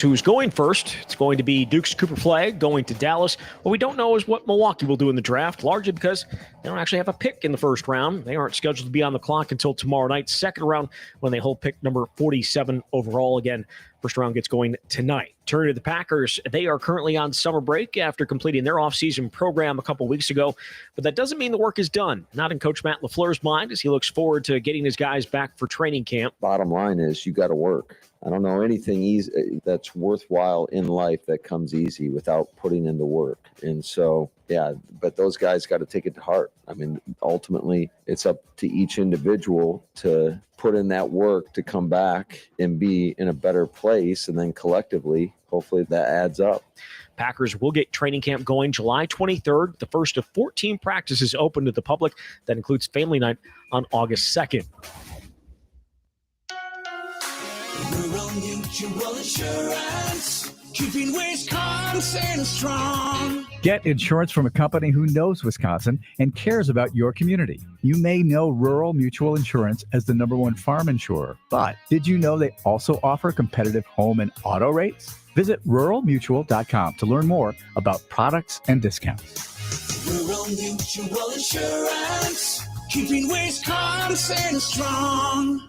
Who's going first? It's going to be Duke's Cooper Flagg going to Dallas. What we don't know is what Milwaukee will do in the draft, largely because they don't actually have a pick in the first round. They aren't scheduled to be on the clock until tomorrow night, second round, when they hold pick number 47 overall. Again, first round gets going tonight. Turning to the Packers, they are currently on summer break after completing their offseason program a couple weeks ago, but that doesn't mean the work is done. Not in Coach Matt LaFleur's mind, as he looks forward to getting his guys back for training camp. Bottom line is you got to work. I don't know anything easy that's worthwhile in life that comes easy without putting in the work. And so, yeah, but those guys got to take it to heart. I mean, ultimately, it's up to each individual to put in that work to come back and be in a better place. And then collectively, hopefully that adds up. Packers will get training camp going July 23rd. The first of 14 practices open to the public. That includes family night on August 2nd. Rural Mutual Insurance, keeping Wisconsin strong. Get insurance from a company who knows Wisconsin and cares about your community. You may know Rural Mutual Insurance as the #1 farm insurer, but did you know they also offer competitive home and auto rates? Visit ruralmutual.com to learn more about products and discounts. Rural Mutual Insurance, keeping Wisconsin strong.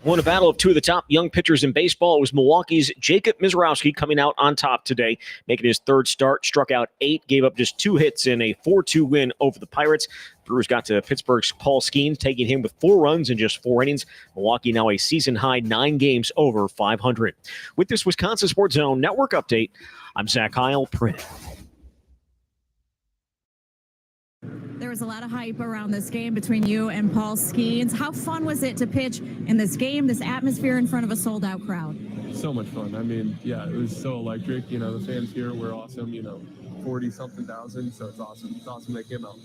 Won a battle of two of the top young pitchers in baseball. It was Milwaukee's Jacob Misiorowski coming out on top today, making his third start, struck out 8, gave up just 2 hits in a 4-2 win over the Pirates. Brewers got to Pittsburgh's Paul Skenes, taking him with 4 runs in just 4 innings. Milwaukee now a season-high 9 games over 500. With this Wisconsin Sports Zone Network update, I'm Zach Heil, Print. There was a lot of hype around this game between you and Paul Skenes. How fun was it to pitch in this game, this atmosphere in front of a sold-out crowd? So much fun. I mean, yeah, it was so electric. You know, the fans here were awesome, 40-something thousand, so it's awesome. It's awesome they came out.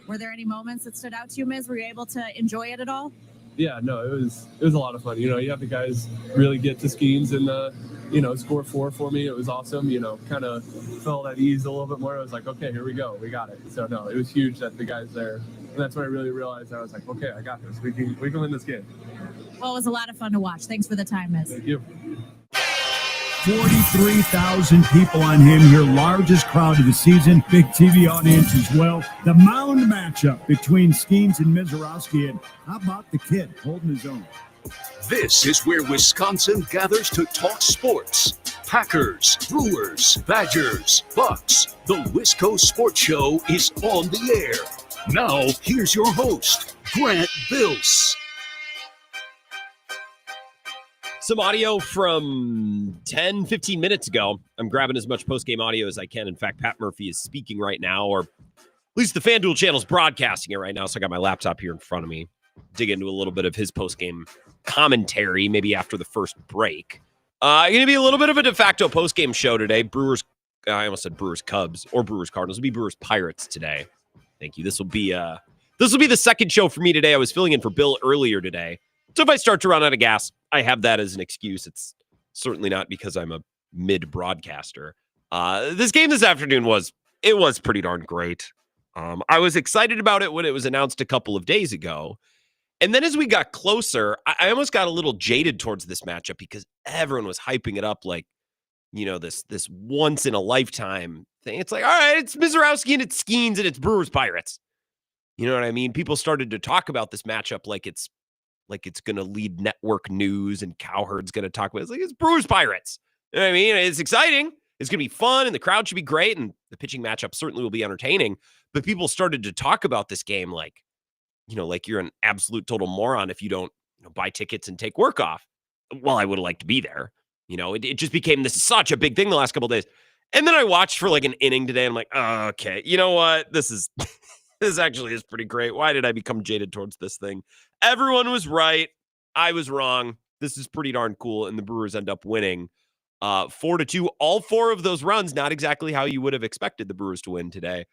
Were there any moments that stood out to you, Miz? Were you able to enjoy it at all? Yeah, no, it was a lot of fun. You have the guys really get to Skenes and, score 4 for me. It was awesome. Kind of felt at ease a little bit more. I was like, okay, here we go. We got it. So, no, it was huge that the guys there. And that's when I really realized I was like, okay, I got this. We can win this game. Well, it was a lot of fun to watch. Thanks for the time, Miz. Thank you. 43,000 people on him, your largest crowd of the season. Big TV audience as well. The mound matchup between Skenes and Misiorowski. And how about the kid holding his own? This is where Wisconsin gathers to talk sports. Packers, Brewers, Badgers, Bucks. The Wisco Sports Show is on the air. Now, here's your host, Grant Bills. Some audio from 10, 15 minutes ago. I'm grabbing as much post-game audio as I can. In fact, Pat Murphy is speaking right now, or at least the FanDuel channel is broadcasting it right now. So I got my laptop here in front of me. Dig into a little bit of his post-game commentary, maybe after the first break. Going to be a little bit of a de facto post-game show today. Brewers, I almost said Brewers Cubs or Brewers Cardinals. It'll be Brewers Pirates today. Thank you. This will be the second show for me today. I was filling in for Bill earlier today. So if I start to run out of gas, I have that as an excuse. It's certainly not because I'm a mid-broadcaster. This game this afternoon was pretty darn great. I was excited about it when it was announced a couple of days ago. And then as we got closer, I almost got a little jaded towards this matchup because everyone was hyping it up like, this once in a lifetime thing. It's like, all right, it's Misiorowski and it's Skenes and it's Brewers Pirates. You know what I mean? People started to talk about this matchup like it's going to lead network news and Cowherd's going to talk about it. It's like, it's Brewers Pirates. You know what I mean? It's exciting. It's going to be fun and the crowd should be great. And the pitching matchup certainly will be entertaining. But people started to talk about this game like you're an absolute total moron if you don't buy tickets and take work off. Well, I would have liked to be there. It just became such a big thing the last couple of days. And then I watched for like an inning today. And I'm like, oh, okay, you know what? This actually is pretty great. Why did I become jaded towards this thing? Everyone was right. I was wrong. This is pretty darn cool. And the Brewers end up winning 4-2. All 4 of those runs, not exactly how you would have expected the Brewers to win today.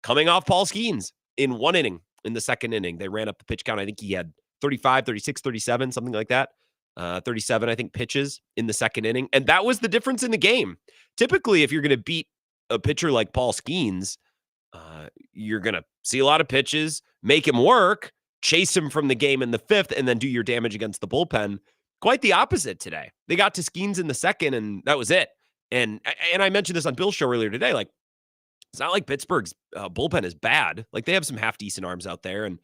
Coming off Paul Skenes in 1 inning. In the second inning, they ran up the pitch count. I think he had 35, 36, 37, something like that. 37, I think, pitches in the second inning. And that was the difference in the game. Typically, if you're going to beat a pitcher like Paul Skenes, you're going to see a lot of pitches, make him work, chase him from the game in the 5th, and then do your damage against the bullpen quite the opposite today. They got to Skenes in the second, and that was it. And I mentioned this on Bill's show earlier today. Like, it's not like Pittsburgh's bullpen is bad. Like, they have some half-decent arms out there, and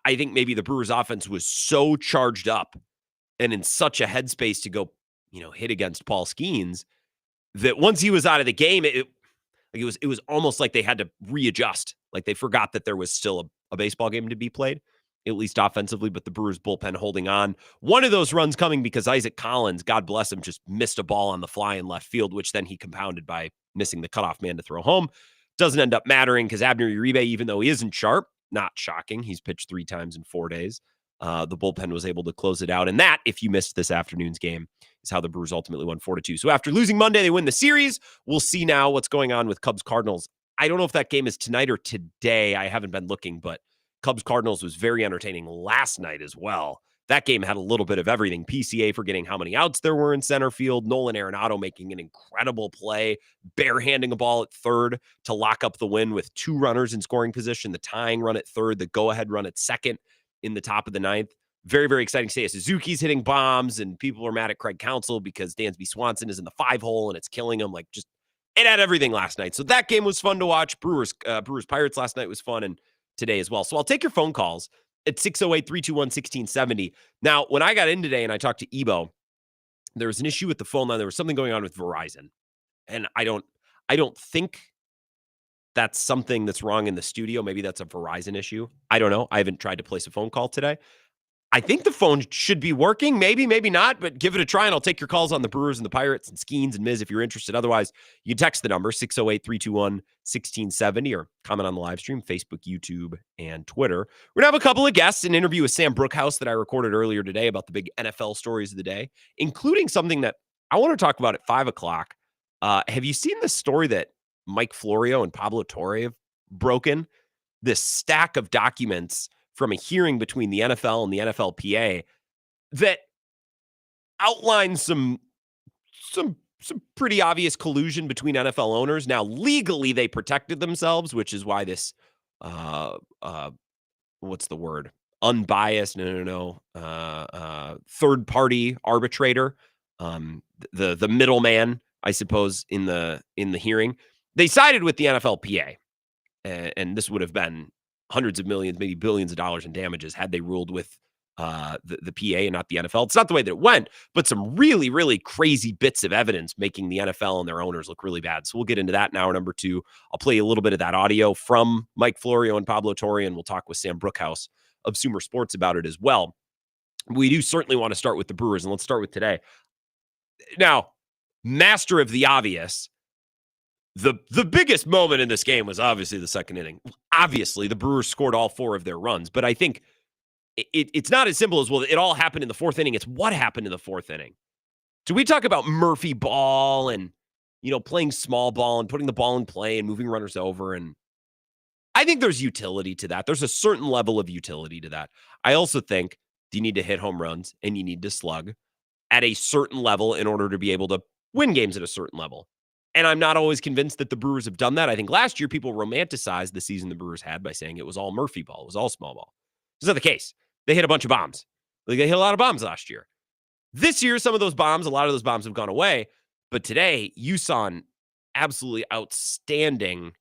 I think maybe the Brewers' offense was so charged up and in such a headspace to go, hit against Paul Skenes that once he was out of the game, it was almost like they had to readjust. Like, they forgot that there was still a baseball game to be played, at least offensively, but the Brewers bullpen holding on. One of those runs coming because Isaac Collins, God bless him, just missed a ball on the fly in left field, which then he compounded by missing the cutoff man to throw home. Doesn't end up mattering because Abner Uribe, even though he isn't sharp, not shocking, he's pitched 3 times in 4 days. The bullpen was able to close it out. And that, if you missed this afternoon's game, is how the Brewers ultimately won 4-2. So after losing Monday, they win the series. We'll see now what's going on with Cubs-Cardinals. I don't know if that game is tonight or today. I haven't been looking, but Cubs-Cardinals was very entertaining last night as well. That game had a little bit of everything. PCA forgetting how many outs there were in center field. Nolan Arenado making an incredible play, barehanding a ball at third to lock up the win with 2 runners in scoring position, the tying run at third, the go-ahead run at second in the top of the 9th. Very, very exciting. Seiya Suzuki's hitting bombs, and people are mad at Craig Counsell because Dansby Swanson is in the 5-hole and it's killing him. Like, just, it had everything last night. So that game was fun to watch. Brewers Pirates last night was fun, and today as well. So I'll take your phone calls at 608-321-1670. Now, when I got in today and I talked to Ebo, there was an issue with the phone line. There was something going on with Verizon. And I don't think that's something that's wrong in the studio. Maybe that's a Verizon issue. I don't know. I haven't tried to place a phone call today. I think the phone should be working. Maybe, maybe not, but give it a try, and I'll take your calls on the Brewers and the Pirates and Skenes and Miz if you're interested. Otherwise, you text the number 608-321-1670 or comment on the live stream, Facebook, YouTube, and Twitter. We're going to have a couple of guests, an interview with Sam Bruchhaus that I recorded earlier today about the big NFL stories of the day, including something that I want to talk about at 5 o'clock. Have you seen the story that Mike Florio and Pablo Torre have broken? This stack of documents from a hearing between the NFL and the NFLPA that outlines some pretty obvious collusion between NFL owners. Now, legally, they protected themselves, which is why this, what's the word? Unbiased, third-party arbitrator, the middleman, I suppose, in the hearing. They sided with the NFLPA, and this would have been hundreds of millions, maybe billions of dollars in damages had they ruled with the PA and not the NFL. It's not the way that it went, but some really, really crazy bits of evidence making the NFL and their owners look really bad. So we'll get into that in hour number 2. I'll play a little bit of that audio from Mike Florio and Pablo Torre, and we'll talk with Sam Bruchhaus of Sumer Sports about it as well. We do certainly want to start with the Brewers, and let's start with today. Now, master of the obvious, the biggest moment in this game was obviously the second inning. Obviously, the Brewers scored all 4 of their runs, but I think it's not as simple as, well, it all happened in the 4th inning. It's what happened in the 4th inning. Do we talk about Murphy ball and, playing small ball and putting the ball in play and moving runners over? And I think there's utility to that. There's a certain level of utility to that. I also think you need to hit home runs and you need to slug at a certain level in order to be able to win games at a certain level. And I'm not always convinced that the Brewers have done that. I think last year people romanticized the season the Brewers had by saying it was all Murphy ball. It was all small ball. It's not the case. They hit a bunch of bombs. Like, they hit a lot of bombs last year. This year, a lot of those bombs have gone away. But today, you saw an absolutely outstanding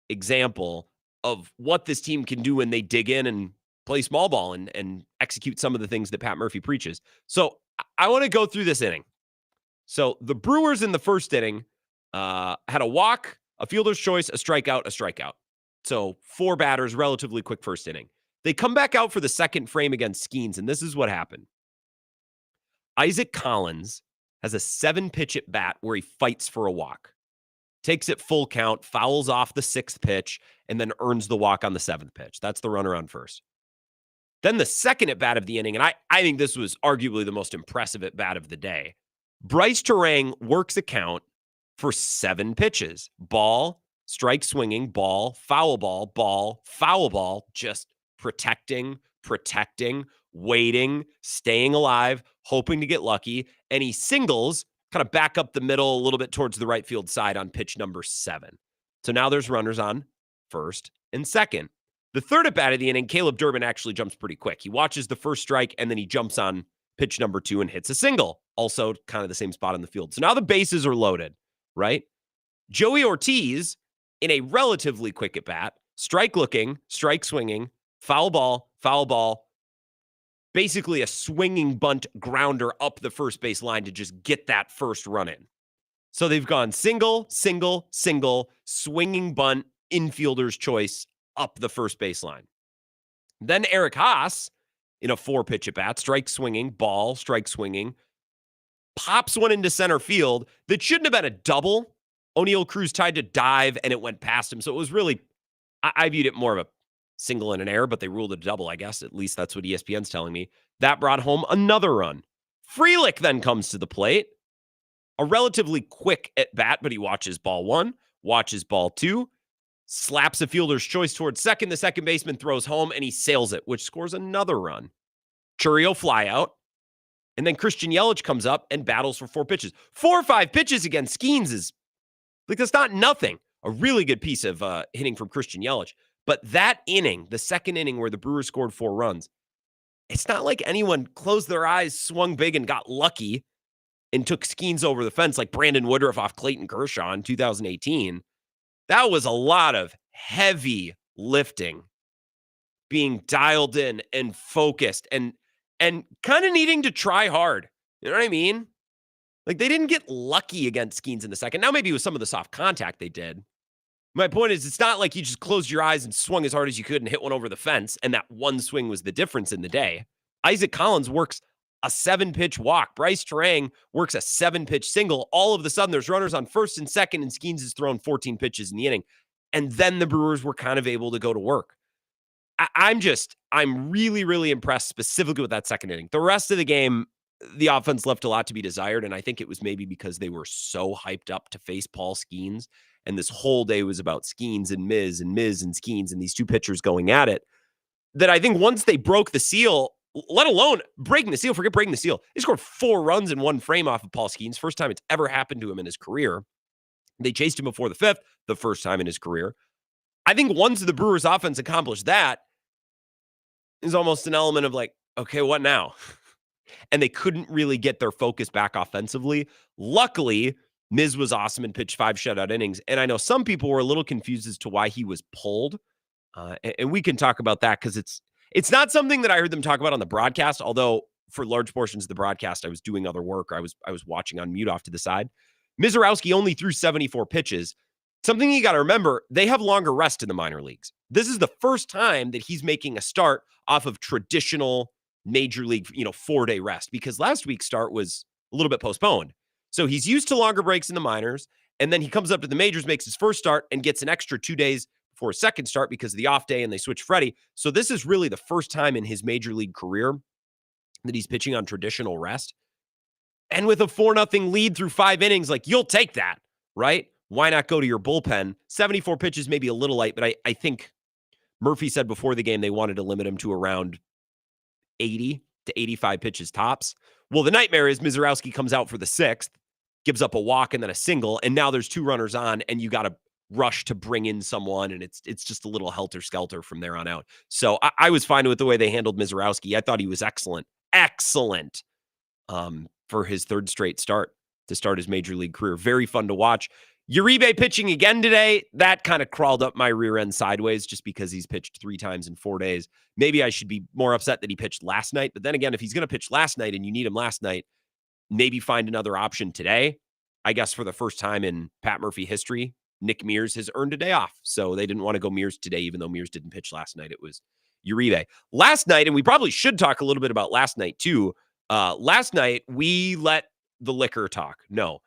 example of what this team can do when they dig in and play small ball and execute some of the things that Pat Murphy preaches. So I want to go through this inning. So the Brewers in the first inning had a walk, a fielder's choice, a strikeout. So 4 batters, relatively quick first inning. They come back out for the second frame against Skenes, and this is what happened. Isaac Collins has a 7-pitch at bat where he fights for a walk. Takes it full count, fouls off the 6th pitch, and then earns the walk on the 7th pitch. That's the runner on first. Then the second at bat of the inning, and I think this was arguably the most impressive at bat of the day. Bryce Terang works a count for 7 pitches. Ball, strike swinging, ball, foul ball, just protecting, waiting, staying alive, hoping to get lucky. And he singles, kind of back up the middle a little bit towards the right field side on pitch number 7. So now there's runners on first and second. The third at bat of the inning, Caleb Durbin actually jumps pretty quick. He watches the first strike and then he jumps on pitch number 2 and hits a single. Also kind of the same spot in the field. So now the bases are loaded, right? Joey Ortiz, in a relatively quick at bat, strike looking, strike swinging, foul ball, basically a swinging bunt grounder up the first base line to just get that first run in. So they've gone single, swinging bunt, infielder's choice up the first base line. Then Eric Haas, in a 4-pitch at bat, strike swinging, ball, strike swinging, pops one into center field that shouldn't have been a double. O'Neal Cruz tried to dive and it went past him. So it was really, I viewed it more of a single and an error, but they ruled it a double, I guess. At least that's what ESPN's telling me. That brought home another run. Frelick then comes to the plate. A relatively quick at bat, but he watches ball 1, watches ball 2, slaps a fielder's choice towards second. The second baseman throws home and he sails it, which scores another run. Chourio fly out. And then Christian Yelich comes up and battles for 4 pitches. 4 or 5 pitches against Skenes is like, that's not nothing. A really good piece of hitting from Christian Yelich. But that inning, the second inning where the Brewers scored 4 runs, it's not like anyone closed their eyes, swung big, and got lucky and took Skenes over the fence like Brandon Woodruff off Clayton Kershaw in 2018. That was a lot of heavy lifting, being dialed in and focused and kind of needing to try hard. You know what I mean? Like, they didn't get lucky against Skenes in the second. Now, maybe with some of the soft contact they did. My point is, it's not like you just closed your eyes and swung as hard as you could and hit one over the fence, and that one swing was the difference in the day. Isaac Collins works a 7-pitch walk. Bryce Terang works a 7-pitch single. All of a sudden, there's runners on first and second, and Skenes has thrown 14 pitches in the inning. And then the Brewers were kind of able to go to work. I'm really, really impressed specifically with that second inning. The rest of the game, the offense left a lot to be desired, and I think it was maybe because they were so hyped up to face Paul Skenes, and this whole day was about Skenes and Miz and Skenes and these 2 pitchers going at it, that I think once they broke the seal, let alone breaking the seal, forget breaking the seal, they scored 4 runs in 1 frame off of Paul Skenes. First time it's ever happened to him in his career. They chased him before the 5th, the first time in his career. I think once the Brewers offense accomplished that, is almost an element of like, okay, what now? And they couldn't really get their focus back offensively. Luckily, Miz was awesome and pitched 5 shutout innings. And I know some people were a little confused as to why he was pulled. And we can talk about that because it's not something that I heard them talk about on the broadcast, although for large portions of the broadcast, I was doing other work. I was watching on mute off to the side. Misiorowski only threw 74 pitches. Something you got to remember, they have longer rest in the minor leagues. This is the first time that he's making a start off of traditional major league, 4-day rest, because last week's start was a little bit postponed. So he's used to longer breaks in the minors, and then he comes up to the majors, makes his first start, and gets an extra 2 days before a second start because of the off day, and they switch Freddie. So this is really the first time in his major league career that he's pitching on traditional rest. And with a 4-0 lead through 5 innings, like, you'll take that, right? Why not go to your bullpen? 74 pitches may be a little light, but I think Murphy said before the game they wanted to limit him to around 80 to 85 pitches tops. Well, the nightmare is Misiorowski comes out for the 6th, gives up a walk and then a single, and now there's 2 runners on, and you got to rush to bring in someone, and it's just a little helter-skelter from there on out. So I was fine with the way they handled Misiorowski. I thought he was excellent for his 3rd straight start to start his major league career. Very fun to watch. Uribe pitching again today, that kind of crawled up my rear end sideways just because he's pitched 3 times in 4 days. Maybe I should be more upset that he pitched last night. But then again, if he's going to pitch last night and you need him last night, maybe find another option today. I guess for the first time in Pat Murphy history, Nick Mears has earned a day off. So they didn't want to go Mears today, even though Mears didn't pitch last night. It was Uribe. Last night, and we probably should talk a little bit about last night too. Last night, we let the liquor talk. No.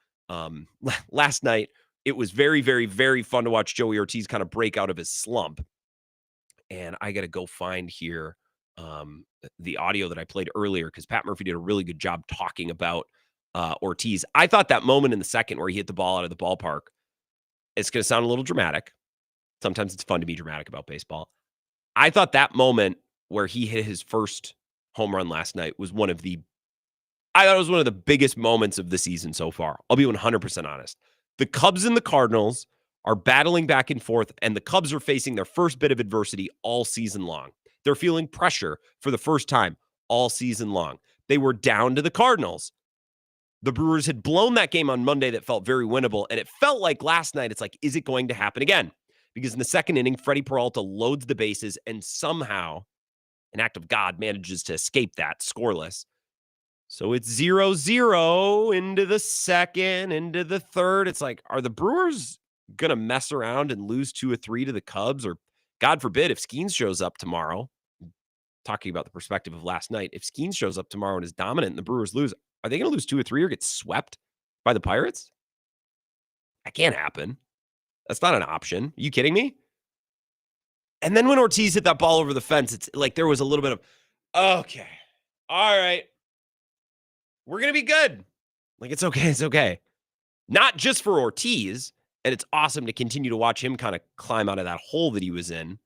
Last night, it was very, very, very fun to watch Joey Ortiz kind of break out of his slump. And I got to go find here the audio that I played earlier because Pat Murphy did a really good job talking about Ortiz. I thought that moment in the second where he hit the ball out of the ballpark, it's going to sound a little dramatic. Sometimes it's fun to be dramatic about baseball. I thought that moment where he hit his first home run last night was one of the biggest moments of the season so far. I'll be 100% honest. The Cubs and the Cardinals are battling back and forth, and the Cubs are facing their first bit of adversity all season long. They're feeling pressure for the first time all season long. they were down to the Cardinals. The Brewers had blown that game on Monday that felt very winnable, and it felt like last night, it's like, is it going to happen again? Because in the second inning, Freddie Peralta loads the bases, and somehow, an act of God, manages to escape that scoreless. So it's 0-0 into the second, into the third. It's like, are the Brewers going to mess around and lose 2 or 3 to the Cubs? Or, God forbid, if Skenes shows up tomorrow, talking about the perspective of last night, if Skenes shows up tomorrow and is dominant and the Brewers lose, are they going to lose 2 or 3 or get swept by the Pirates? That can't happen. That's not an option. Are you kidding me? And then when Ortiz hit that ball over the fence, it's like there was a little bit of, okay, all right, we're going to be good. Like, it's okay. It's okay. Not just for Ortiz, and it's awesome to continue to watch him kind of climb out of that hole that he was in,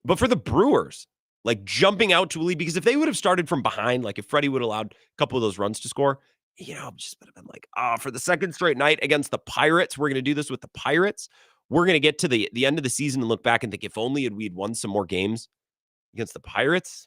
but for the Brewers, like jumping out to a lead, because if they would have started from behind, like if Freddie would have allowed a couple of those runs to score, just would have been like, for the second straight night against the Pirates, we're going to do this with the Pirates. We're going to get to the end of the season and look back and think, if only we'd won some more games against the Pirates.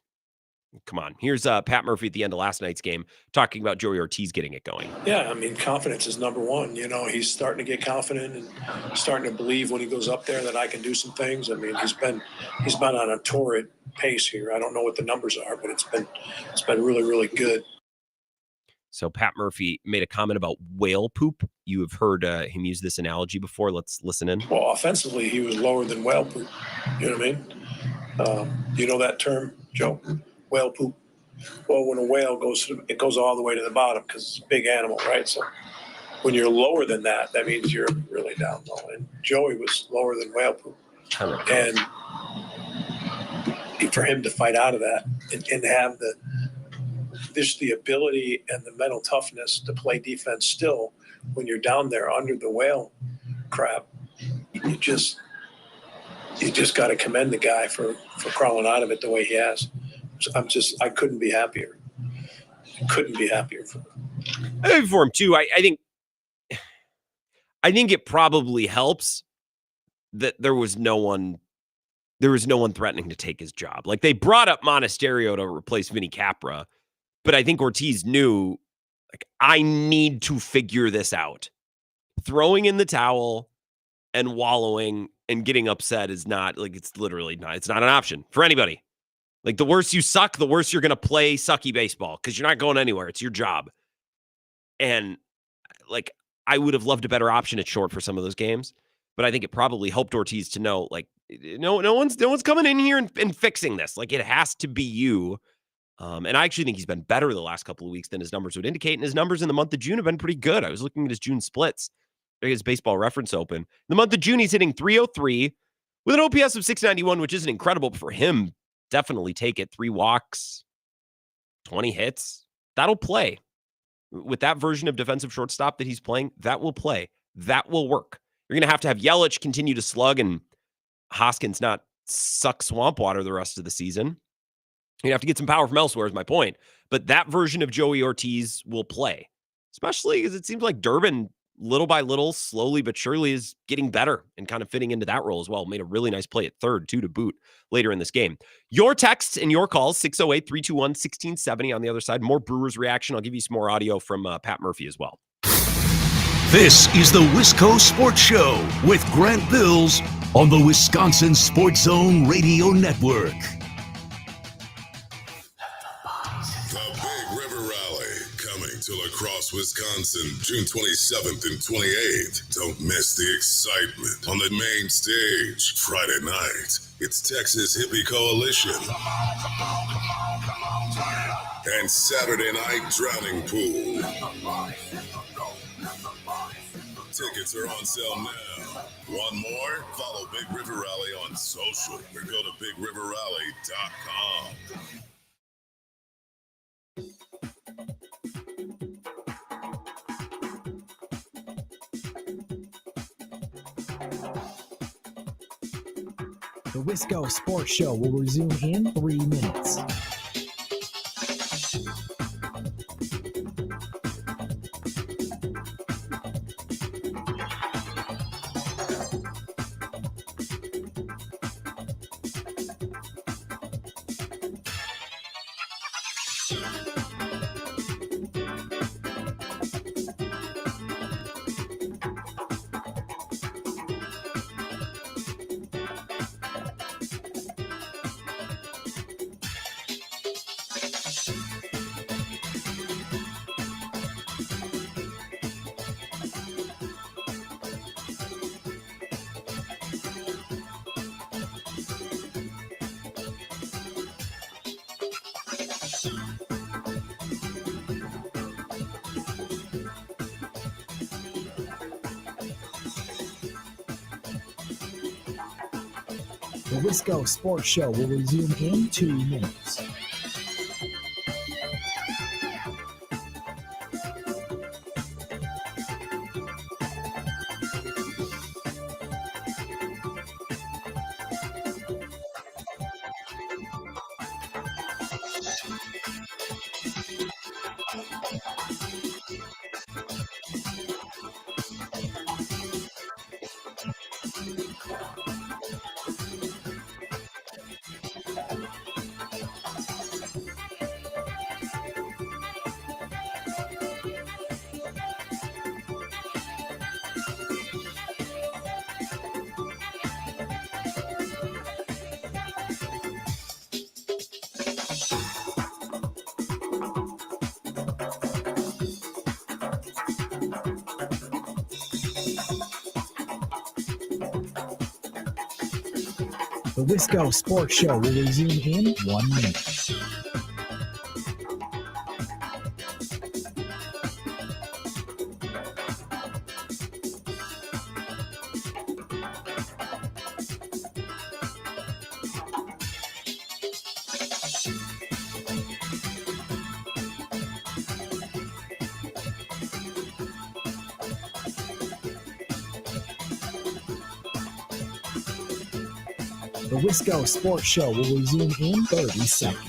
Come on. Here's Pat Murphy at the end of last night's game talking about Joey Ortiz getting it going. Yeah, I mean, confidence is number one. He's starting to get confident and starting to believe when he goes up there that I can do some things. I mean, he's been on a torrid pace here. I don't know what the numbers are, but it's been really, really good. So Pat Murphy made a comment about whale poop. You have heard him use this analogy before. Let's listen in. Well, offensively, he was lower than whale poop. You know what I mean? You know that term, Joe? Whale poop. Well, when a whale it goes all the way to the bottom because it's a big animal, right? So when you're lower than that, that means you're really down low. And Joey was lower than whale poop. And for him to fight out of that and have the ability and the mental toughness to play defense still when you're down there under the whale crap, you just got to commend the guy for crawling out of it the way he has. I couldn't be happier. Couldn't be happier for him. For him too. I think it probably helps that there was no one threatening to take his job. Like, they brought up Monasterio to replace Vinny Capra, but I think Ortiz knew, like, I need to figure this out. Throwing in the towel and wallowing and getting upset is not, like, it's not an option for anybody. Like, the worse you suck, the worse you're going to play sucky baseball because you're not going anywhere. It's your job. And, like, I would have loved a better option at short for some of those games, but I think it probably helped Ortiz to know, like, no one's coming in here and fixing this. Like, it has to be you. And I actually think he's been better the last couple of weeks than his numbers would indicate. And his numbers in the month of June have been pretty good. I was looking at his June splits. His Baseball Reference Open. In the month of June, he's hitting .303 with an OPS of .691, which isn't incredible, but for him, definitely take it. 3 walks, 20 hits. That'll play. With that version of defensive shortstop that he's playing, that will play. That will work. You're going to have Yelich continue to slug and Hoskins not suck swamp water the rest of the season. You have to get some power from elsewhere is my point. But that version of Joey Ortiz will play, especially because it seems like Durbin, little by little, slowly but surely, is getting better and kind of fitting into that role as well. Made a really nice play at third, too, to boot later in this game. Your texts and your calls, 608-321-1670 on the other side. More Brewers reaction. I'll give you some more audio from Pat Murphy as well. This is the Wisco Sports Show with Grant Bills on the Wisconsin Sports Zone Radio Network. Across Wisconsin, June 27th and 28th. Don't miss the excitement on the main stage. Friday night, it's Texas Hippie Coalition. And Saturday night, Drowning Pool. Tickets are on sale now. Want more? Follow Big River Rally on social or go to BigRiverRally.com. The Wisco Sports Show will resume in 3 minutes. The Wisco Sports Show will resume in 2 minutes. The Wisco Sports Show will resume in 1 minute. The Wisco Sports Show will resume in 30 seconds.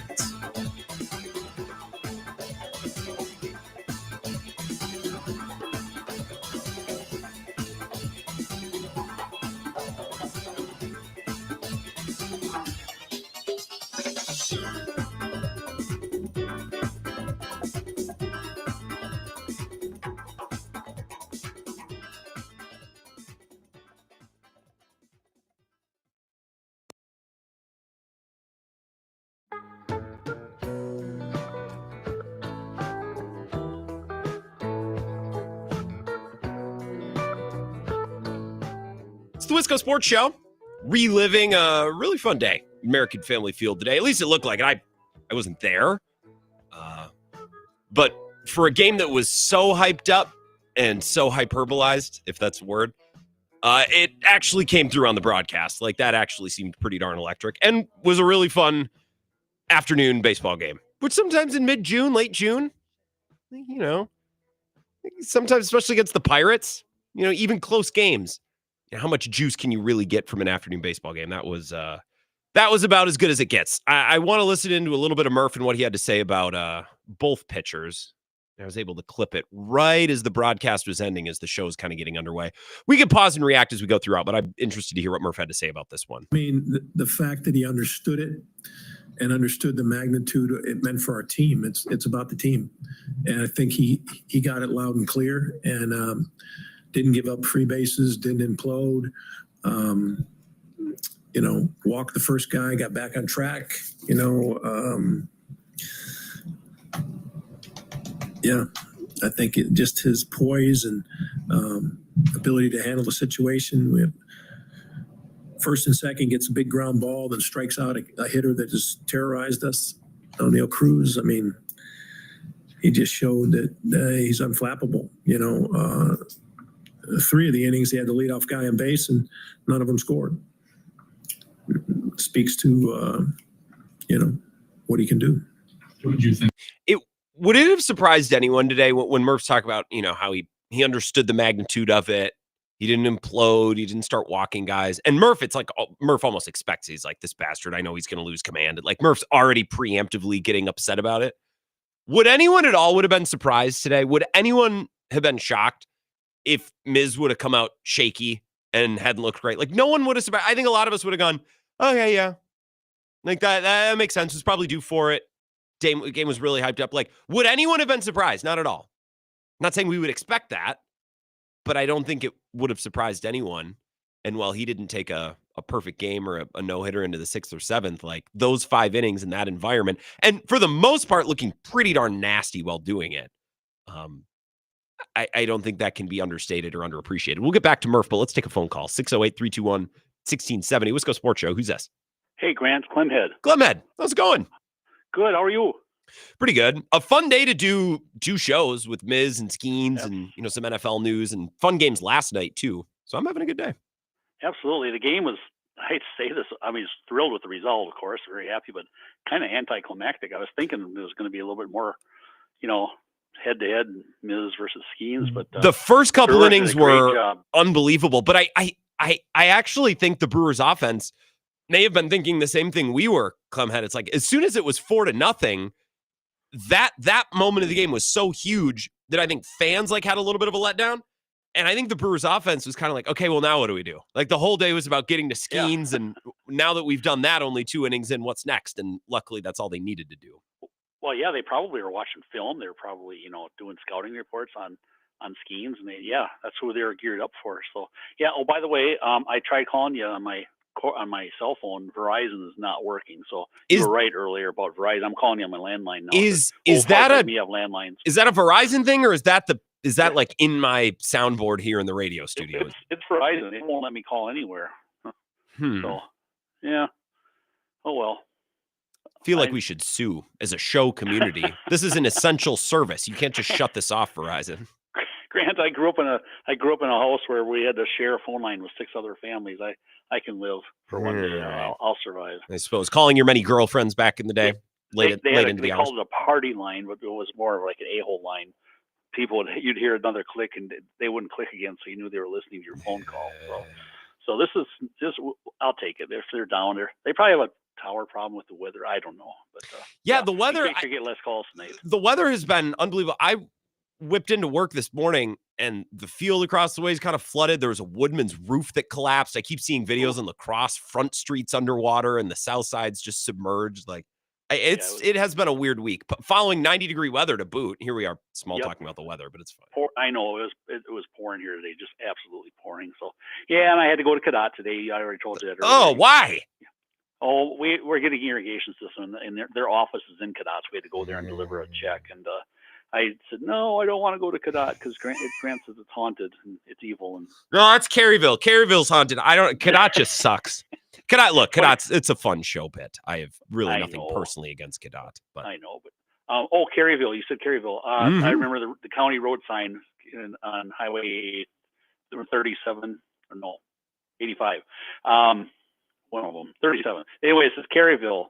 It's the Wisco Sports Show, reliving a really fun day, American Family Field today. At least it looked like it. I wasn't there. But for a game that was so hyped up and so hyperbolized, if that's a word, it actually came through on the broadcast. Like, that actually seemed pretty darn electric and was a really fun afternoon baseball game, which sometimes in mid-June, late June, you know, sometimes, especially against the Pirates, you know, even close games, you know, how much juice can you really get from an afternoon baseball game? That was about as good as it gets. I want to listen into a little bit of Murph and what he had to say about both pitchers. I was able to clip it right as the broadcast was ending, as the show is kind of getting underway. We can pause and react as we go throughout, but I'm interested to hear what Murph had to say about this one. I mean, the fact that he understood it and understood the magnitude it meant for our team. It's about the team. And I think he got it loud and clear, and didn't give up free bases, didn't implode. You know, walked the first guy, got back on track, you know. Yeah, I think just his poise and ability to handle the situation. We have first and second, gets a big ground ball, then strikes out a hitter that just terrorized us, O'Neill Cruz. I mean, he just showed that he's unflappable. You know, 3 of the innings, he had the leadoff guy on base, and none of them scored. Speaks to, you know, what he can do. What did you think? Would it have surprised anyone today when Murph's talking about, you know, how he understood the magnitude of it? He didn't implode. He didn't start walking guys. And Murph, it's like Murph almost expects, he's like, this bastard, I know he's going to lose command. Like, Murph's already preemptively getting upset about it. Would anyone at all would have been surprised today? Would anyone have been shocked if Miz would have come out shaky and hadn't looked great? Like, no one would have surprised. I think a lot of us would have gone, okay, yeah. Like, that makes sense. Was probably due for it. Game was really hyped up. Like, would anyone have been surprised? Not at all. I'm not saying we would expect that, but I don't think it would have surprised anyone. And while he didn't take a perfect game or a no-hitter into the 6th or 7th, like, those 5 innings in that environment, and for the most part, looking pretty darn nasty while doing it, I don't think that can be understated or underappreciated. We'll get back to Murph, but let's take a phone call. 608-321-1670. Wisco Sports Show. Who's this? Hey, Grant, Clemhead. Clemhead, how's it going? Good. How are you? Pretty good. A fun day to do 2 shows with Miz and Skenes, and, you know, some NFL news and fun games last night too. So I'm having a good day. Absolutely. The game was I hate to say this. I mean, thrilled with the result, of course, very happy, but kind of anticlimactic. I was thinking there was going to be a little bit more, head-to-head Miz versus Skenes, but the first couple Brewers did innings a great were job. unbelievable. But I actually think the Brewers offense may have been thinking the same thing we were, Clemhead. It's like as soon as it was 4-0, that moment of the game was so huge that I think fans had a little bit of a letdown. And I think the Brewers offense was kind of like, okay, well, now what do we do? Like the whole day was about getting to Skenes. And now that we've done that, only 2 innings in, what's next? And luckily that's all they needed to do. Well, yeah, they probably were watching film. They were probably, doing scouting reports on Skenes, and that's who they were geared up for. So, yeah. Oh, by the way, I tried calling you on my cell phone. Verizon is not working. So you were right earlier about Verizon. I'm calling you on my landline now. Is that me have landlines? Is that a Verizon thing, or is that like in my soundboard here in the radio studio? It's Verizon. They won't let me call anywhere. So, yeah. Oh well. Feel like we should sue as a show community. This is an essential service. You can't just shut this off, Verizon. Grant, I grew up in a house where we had to share a phone line with 6 other families. I can live for one day. I'll survive. I suppose calling your many girlfriends back in the day, late into the hours. They called it a party line, but it was more of like an a-hole line. You'd hear another click and they wouldn't click again, so you knew they were listening to your phone call. So this is just, I'll take it. If they're down there, they probably have a tower problem with the weather. I don't know, but the weather. I get less calls tonight. The weather has been unbelievable. I whipped into work this morning and the field across the way is kind of flooded. There was a Woodman's roof that collapsed. I keep seeing videos on La Crosse front streets underwater and the south side's just submerged. It has been a weird week. But following 90-degree weather to boot, here we are talking about the weather, but it's fine. I know it was pouring here today, just absolutely pouring. So and I had to go to Cadott today. I already told you that earlier. Oh, why? Oh, we're getting an irrigation system, and their office is in Cadott, so we had to go there and deliver a check. And I said, no, I don't want to go to Cadott because Grant says it's haunted and it's evil. And no, it's Caryville. Caryville's haunted. Cadott just sucks. Cadott's it's a fun show bit. I have really nothing personally against Cadott, but I know. But Caryville, you said Caryville. I remember the county road sign on Highway 37 or no, 85. One of them, 37. Anyway, it says Caryville.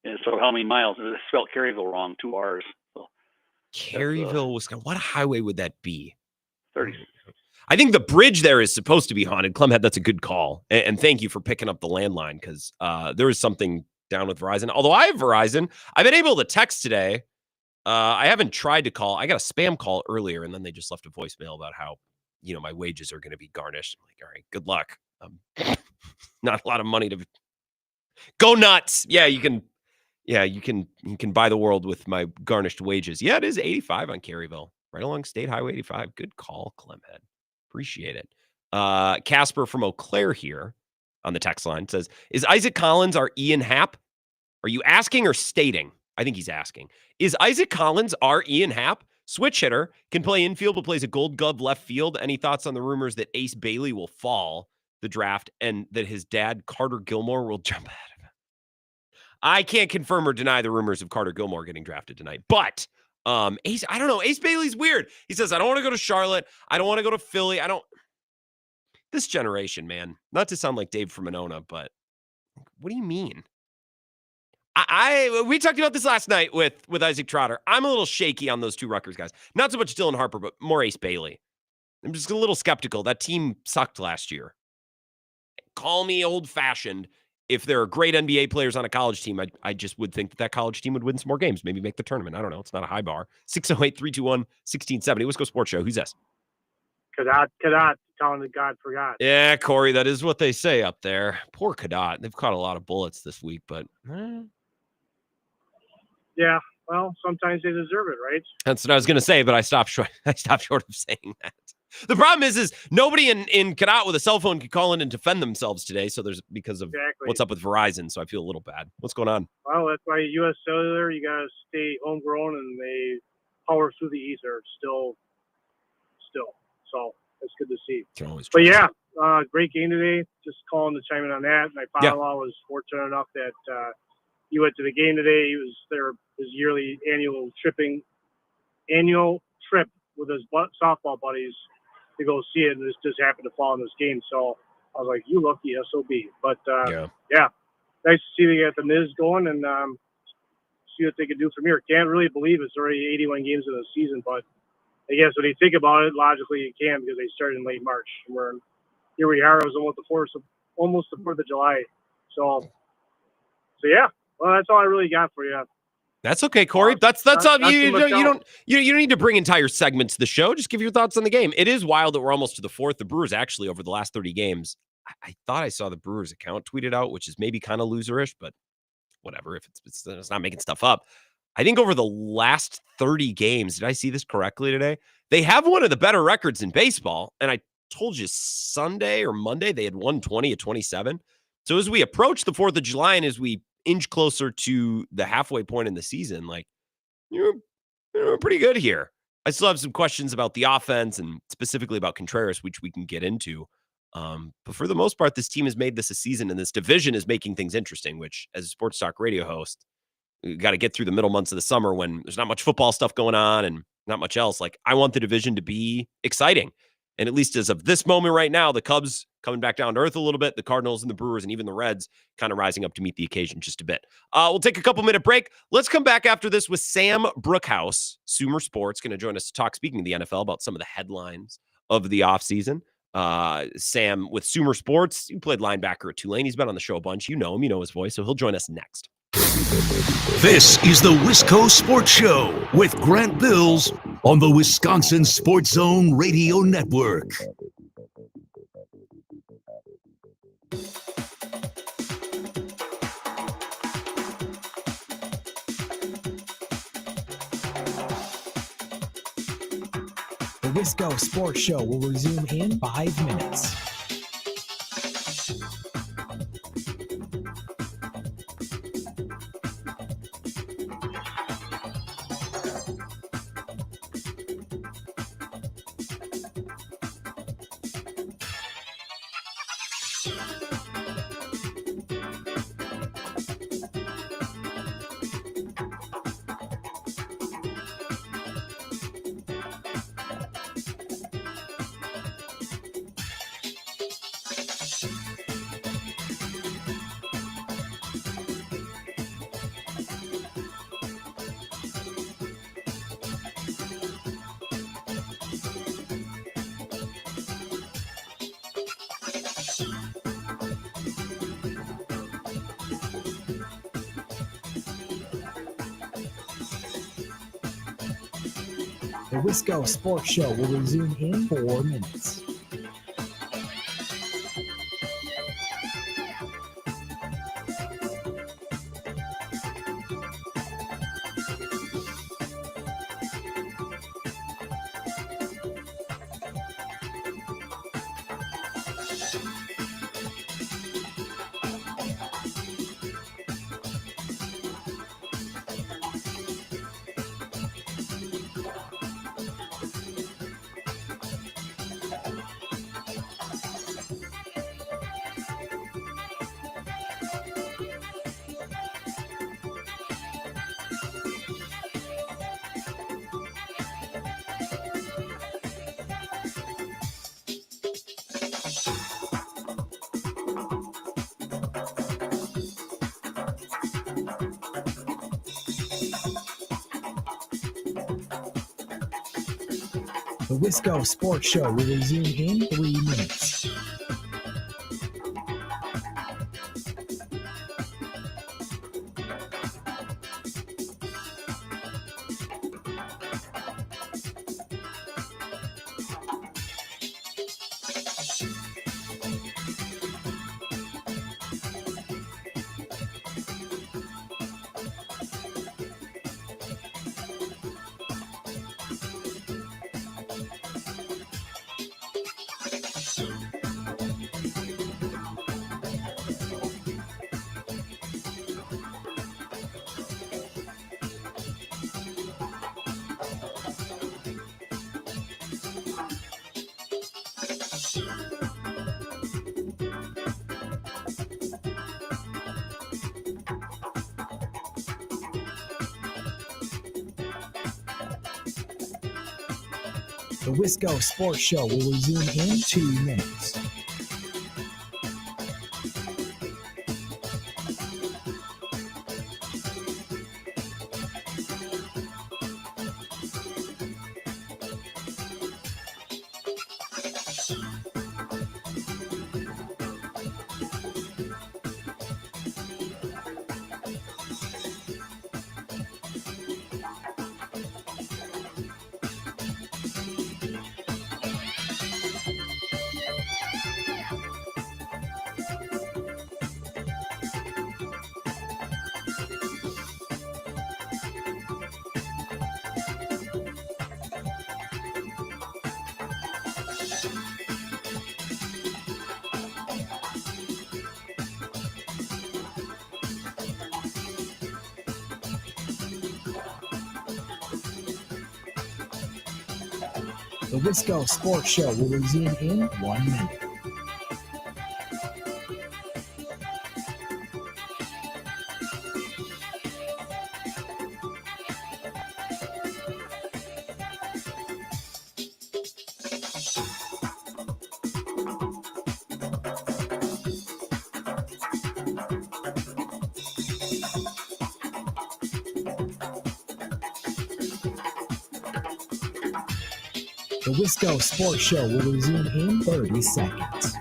And so how many miles? It spelled Caryville wrong, 2 R's. So Caryville, Wisconsin. What highway would that be? 30. I think the bridge there is supposed to be haunted. Clemhead, that's a good call. And thank you for picking up the landline because there is something down with Verizon. Although I have Verizon, I've been able to text today. I haven't tried to call. I got a spam call earlier, and then they just left a voicemail about how, my wages are going to be garnished. I'm like, all right, good luck. Not a lot of money to go nuts. Yeah, you can buy the world with my garnished wages. Yeah, it is 85 on Caryville, right along State Highway 85. Good call, Clemhead. Appreciate it. Casper from Eau Claire here on the text line says, is Isaac Collins our Ian Happ? Are you asking or stating? I think he's asking. Is Isaac Collins our Ian Happ? Switch hitter, can play infield, but plays a Gold Glove left field. Any thoughts on the rumors that Ace Bailey will fall the draft and that his dad, Carter Gilmore, will jump ahead of him? I can't confirm or deny the rumors of Carter Gilmore getting drafted tonight, but Ace, I don't know. Ace Bailey's weird. He says, I don't want to go to Charlotte. I don't want to go to Philly. This generation, man, not to sound like Dave from Monona, but what do you mean? We talked about this last night with Isaac Trotter. I'm a little shaky on those 2 Rutgers guys. Not so much Dylan Harper, but more Ace Bailey. I'm just a little skeptical. That team sucked last year. Call me old-fashioned. If there are great NBA players on a college team, I just would think that college team would win some more games, maybe make the tournament. I don't know. It's not a high bar. 608-321-1670. Wisco Sports Show. Who's this? Cadott, telling that God forgot. Yeah, Corey, that is what they say up there. Poor Cadott. They've caught a lot of bullets this week, but... Yeah, well, sometimes they deserve it, right? That's what I was going to say, but I stopped short of saying that. The problem is nobody in Cadott with a cell phone could call in and defend themselves today. So because of what's up with Verizon. So I feel a little bad. What's going on? Well, that's why U.S. Cellular, you got to stay homegrown and they power through the ether still. So that's good to see. But yeah, great game today. Just calling to chime in on that. My father-in-law was fortunate enough that he went to the game today. He was there his yearly annual trip with his softball buddies to go see it, and this just happened to fall in this game. So I was like, you lucky SOB. But, yeah, nice to see they got the Miz going and see what they can do from here. Can't really believe it's already 81 games in the season, but I guess when you think about it, logically you can because they started in late March. And here we are. It was almost the 4th of July. So yeah. Well, that's all I really got for you. That's okay, Corey. That's all. You too much don't need to bring entire segments to the show. Just give your thoughts on the game. It is wild that we're almost to the 4th. The Brewers actually over the last 30 games. I thought I saw the Brewers account tweeted out, which is maybe kind of loserish, but whatever. If it's not making stuff up. I think over the last 30 games, did I see this correctly today? They have one of the better records in baseball. And I told you Sunday or Monday they had won 20-27. So as we approach the 4th of July and as we inch closer to the halfway point in the season, like you're pretty good here. I still have some questions about the offense and specifically about Contreras, which we can get into. But for the most part, this team has made this a season and this division is making things interesting, which as a sports talk radio host, you got to get through the middle months of the summer when there's not much football stuff going on and not much else. Like I want the division to be exciting. And at least as of this moment right now, the Cubs coming back down to earth a little bit, the Cardinals and the Brewers and even the Reds kind of rising up to meet the occasion just a bit. We'll take a couple-minute break. Let's come back after this with Sam Bruchhaus, Sumer Sports, going to join us to talk, speaking of the NFL, about some of the headlines of the offseason. Sam with Sumer Sports, he played linebacker at Tulane. He's been on the show a bunch. You know him, you know his voice, so he'll join us next. This is the Wisco Sports Show with Grant Bills on the Wisconsin Sports Zone Radio Network. The Wisco Sports Show will resume in 5 minutes. The Wisco Sports Show will resume in 4 minutes. The Wisco Sports Show will resume in 3 minutes. The Wisco Sports Show will resume in 2 minutes. The Wisco Sports Show will resume in 1 minute. The Wisco Sports Show will resume in 30 seconds.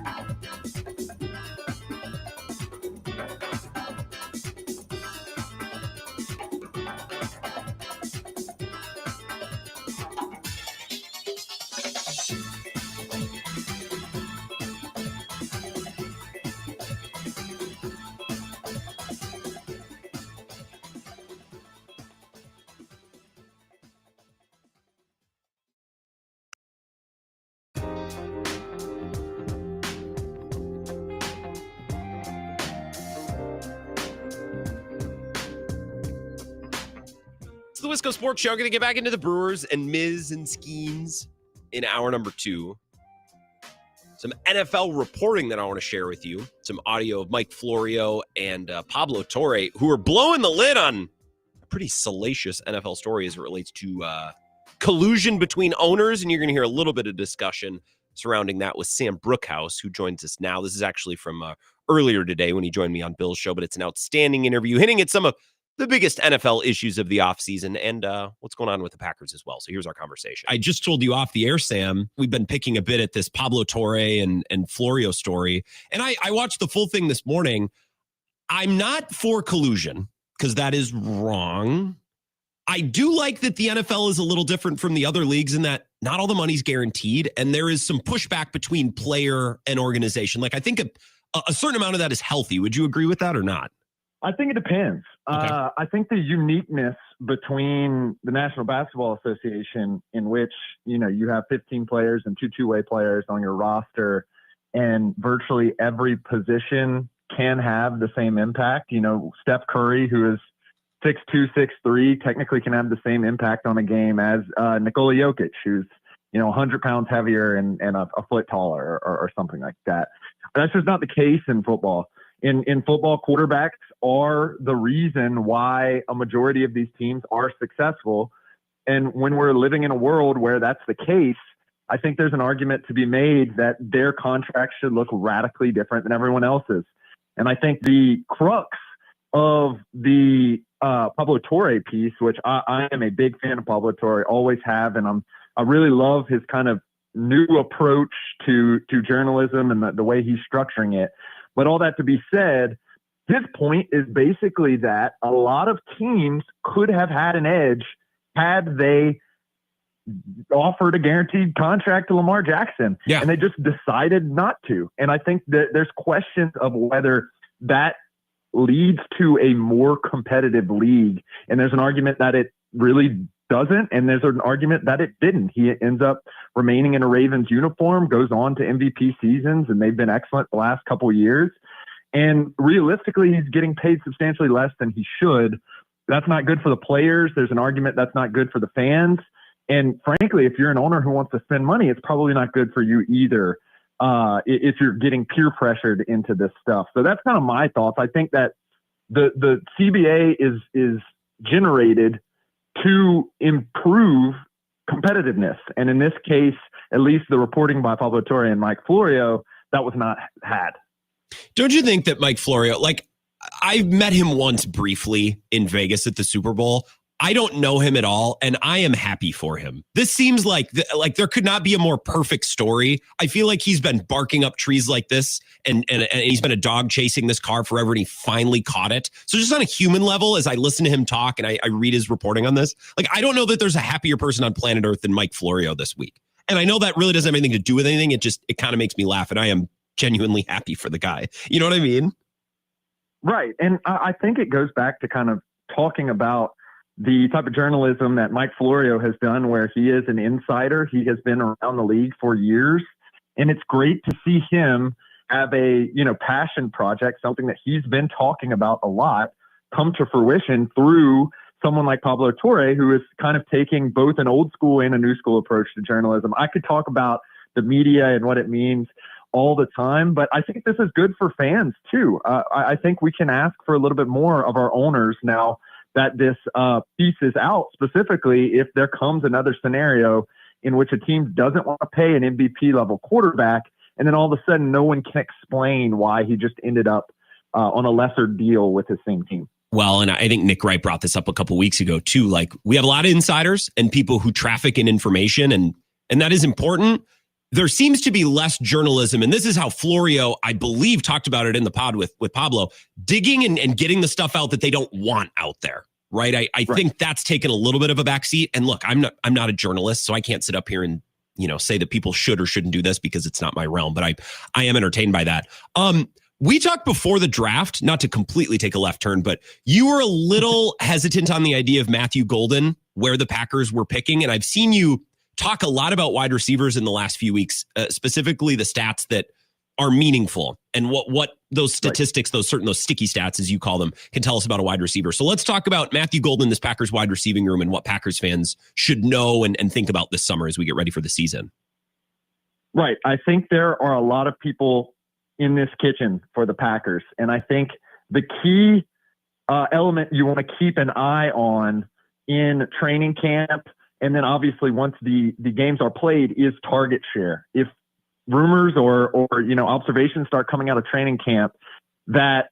The Wisco Sports Show. Going to get back into the Brewers and Miz and Skenes in hour number 2. Some NFL reporting that I want to share with you. Some audio of Mike Florio and Pablo Torre, who are blowing the lid on a pretty salacious NFL story as it relates to collusion between owners. And you're going to hear a little bit of discussion surrounding that with Sam Bruchhaus, who joins us now. This is actually from earlier today when he joined me on Bill's show, but it's an outstanding interview hitting at some of the biggest NFL issues of the offseason and what's going on with the Packers as well. So here's our conversation. I just told you off the air, Sam, we've been picking a bit at this Pablo Torre and Florio story. And I watched the full thing this morning. I'm not for collusion because that is wrong. I do like that the NFL is a little different from the other leagues in that not all the money's guaranteed. And there is some pushback between player and organization. Like I think a certain amount of that is healthy. Would you agree with that or not? I think it depends. Okay. I think the uniqueness between the National Basketball Association, in which, you have 15 players and 2 two-way players on your roster, and virtually every position can have the same impact. Steph Curry, who is 6'2", 6'3", technically can have the same impact on a game as Nikola Jokic, who's 100 pounds heavier and a foot taller or something like that. But that's just not the case in football. In football, quarterbacks are the reason why a majority of these teams are successful. And when we're living in a world where that's the case, I think there's an argument to be made that their contracts should look radically different than everyone else's. And I think the crux of the Pablo Torre piece, which I am a big fan of Pablo Torre, always have, and I really love his kind of new approach to journalism and the way he's structuring it. But all that to be said, his point is basically that a lot of teams could have had an edge had they offered a guaranteed contract to Lamar Jackson. Yeah. And they just decided not to. And I think that there's questions of whether that leads to a more competitive league. And there's an argument that it really doesn't. And there's an argument that it didn't. He ends up remaining in a Ravens uniform, goes on to MVP seasons, and they've been excellent the last couple of years. And realistically, he's getting paid substantially less than he should. That's not good for the players. There's an argument that's not good for the fans. And frankly, if you're an owner who wants to spend money, it's probably not good for you either if you're getting peer pressured into this stuff. So that's kind of my thoughts. I think that the CBA is generated to improve competitiveness. And in this case, at least the reporting by Pablo Torre and Mike Florio, that was not had. Don't you think that Mike Florio, like I met him once briefly in Vegas at the Super Bowl. I don't know him at all, and I am happy for him. This seems like there could not be a more perfect story. I feel like he's been barking up trees like this, and he's been a dog chasing this car forever, and he finally caught it. So just on a human level, as I listen to him talk and I read his reporting on this, like I don't know that there's a happier person on planet Earth than Mike Florio this week. And I know that really doesn't have anything to do with anything. It kind of makes me laugh, and I am genuinely happy for the guy. You know what I mean? Right. And I think it goes back to kind of talking about the type of journalism that Mike Florio has done, where he is an insider. He has been around the league for years, and it's great to see him have a, passion project, something that he's been talking about a lot, come to fruition through someone like Pablo Torre, who is kind of taking both an old school and a new school approach to journalism. I could talk about the media and what it means all the time, but I think this is good for fans too. I think we can ask for a little bit more of our owners now that this piece is out, specifically if there comes another scenario in which a team doesn't want to pay an MVP level quarterback, and then all of a sudden no one can explain why he just ended up on a lesser deal with his same team. Well, and I think Nick Wright brought this up a couple weeks ago too. Like, we have a lot of insiders and people who traffic in information, and that is important. There seems to be less journalism, and this is how Florio, I believe, talked about it in the pod with Pablo, digging and getting the stuff out that they don't want out there, right? I think that's taken a little bit of a backseat. And look, I'm not a journalist, so I can't sit up here and say that people should or shouldn't do this because it's not my realm. But I am entertained by that. We talked before the draft, not to completely take a left turn, but you were a little hesitant on the idea of Matthew Golden, where the Packers were picking. And I've seen you talk a lot about wide receivers in the last few weeks, specifically the stats that are meaningful and what those statistics, those sticky stats, as you call them, can tell us about a wide receiver. So let's talk about Matthew Golden, this Packers wide receiving room, and what Packers fans should know and think about this summer as we get ready for the season. Right. I think there are a lot of people in this kitchen for the Packers. And I think the key element you want to keep an eye on in training camp, and then obviously once the games are played, is target share. If rumors or observations start coming out of training camp that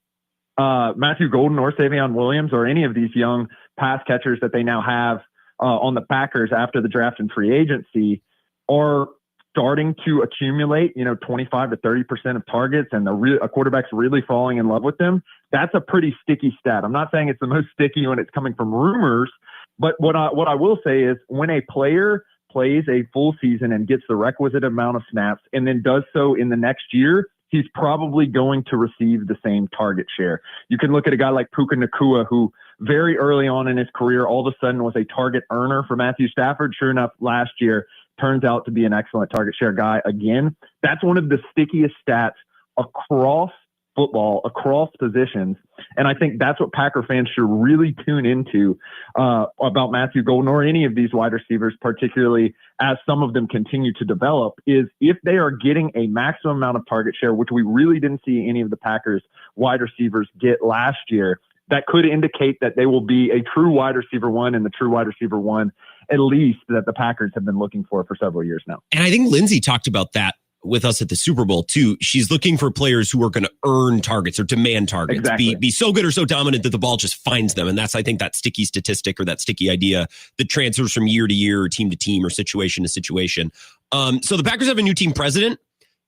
Matthew Golden or Savion Williams or any of these young pass catchers that they now have on the Packers after the draft and free agency are starting to accumulate, 25 to 30% of targets, and a quarterback's really falling in love with them, that's a pretty sticky stat. I'm not saying it's the most sticky when it's coming from rumors, but what I will say is when a player plays a full season and gets the requisite amount of snaps and then does so in the next year, he's probably going to receive the same target share. You can look at a guy like Puka Nacua, who very early on in his career all of a sudden was a target earner for Matthew Stafford. Sure enough, last year turns out to be an excellent target share guy again. That's one of the stickiest stats across football, across positions. And I think that's what Packer fans should really tune into about Matthew Golden or any of these wide receivers, particularly as some of them continue to develop, is if they are getting a maximum amount of target share, which we really didn't see any of the Packers wide receivers get last year, that could indicate that they will be a true wide receiver one and the true wide receiver one, at least, that the Packers have been looking for several years now. And I think Lindsay talked about that with us at the Super Bowl too. She's looking for players who are going to earn targets or demand targets, exactly. be so good or so dominant that the ball just finds them. And that's, I think, that sticky statistic or that sticky idea that transfers from year to year or team to team or situation to situation. So the Packers have a new team president,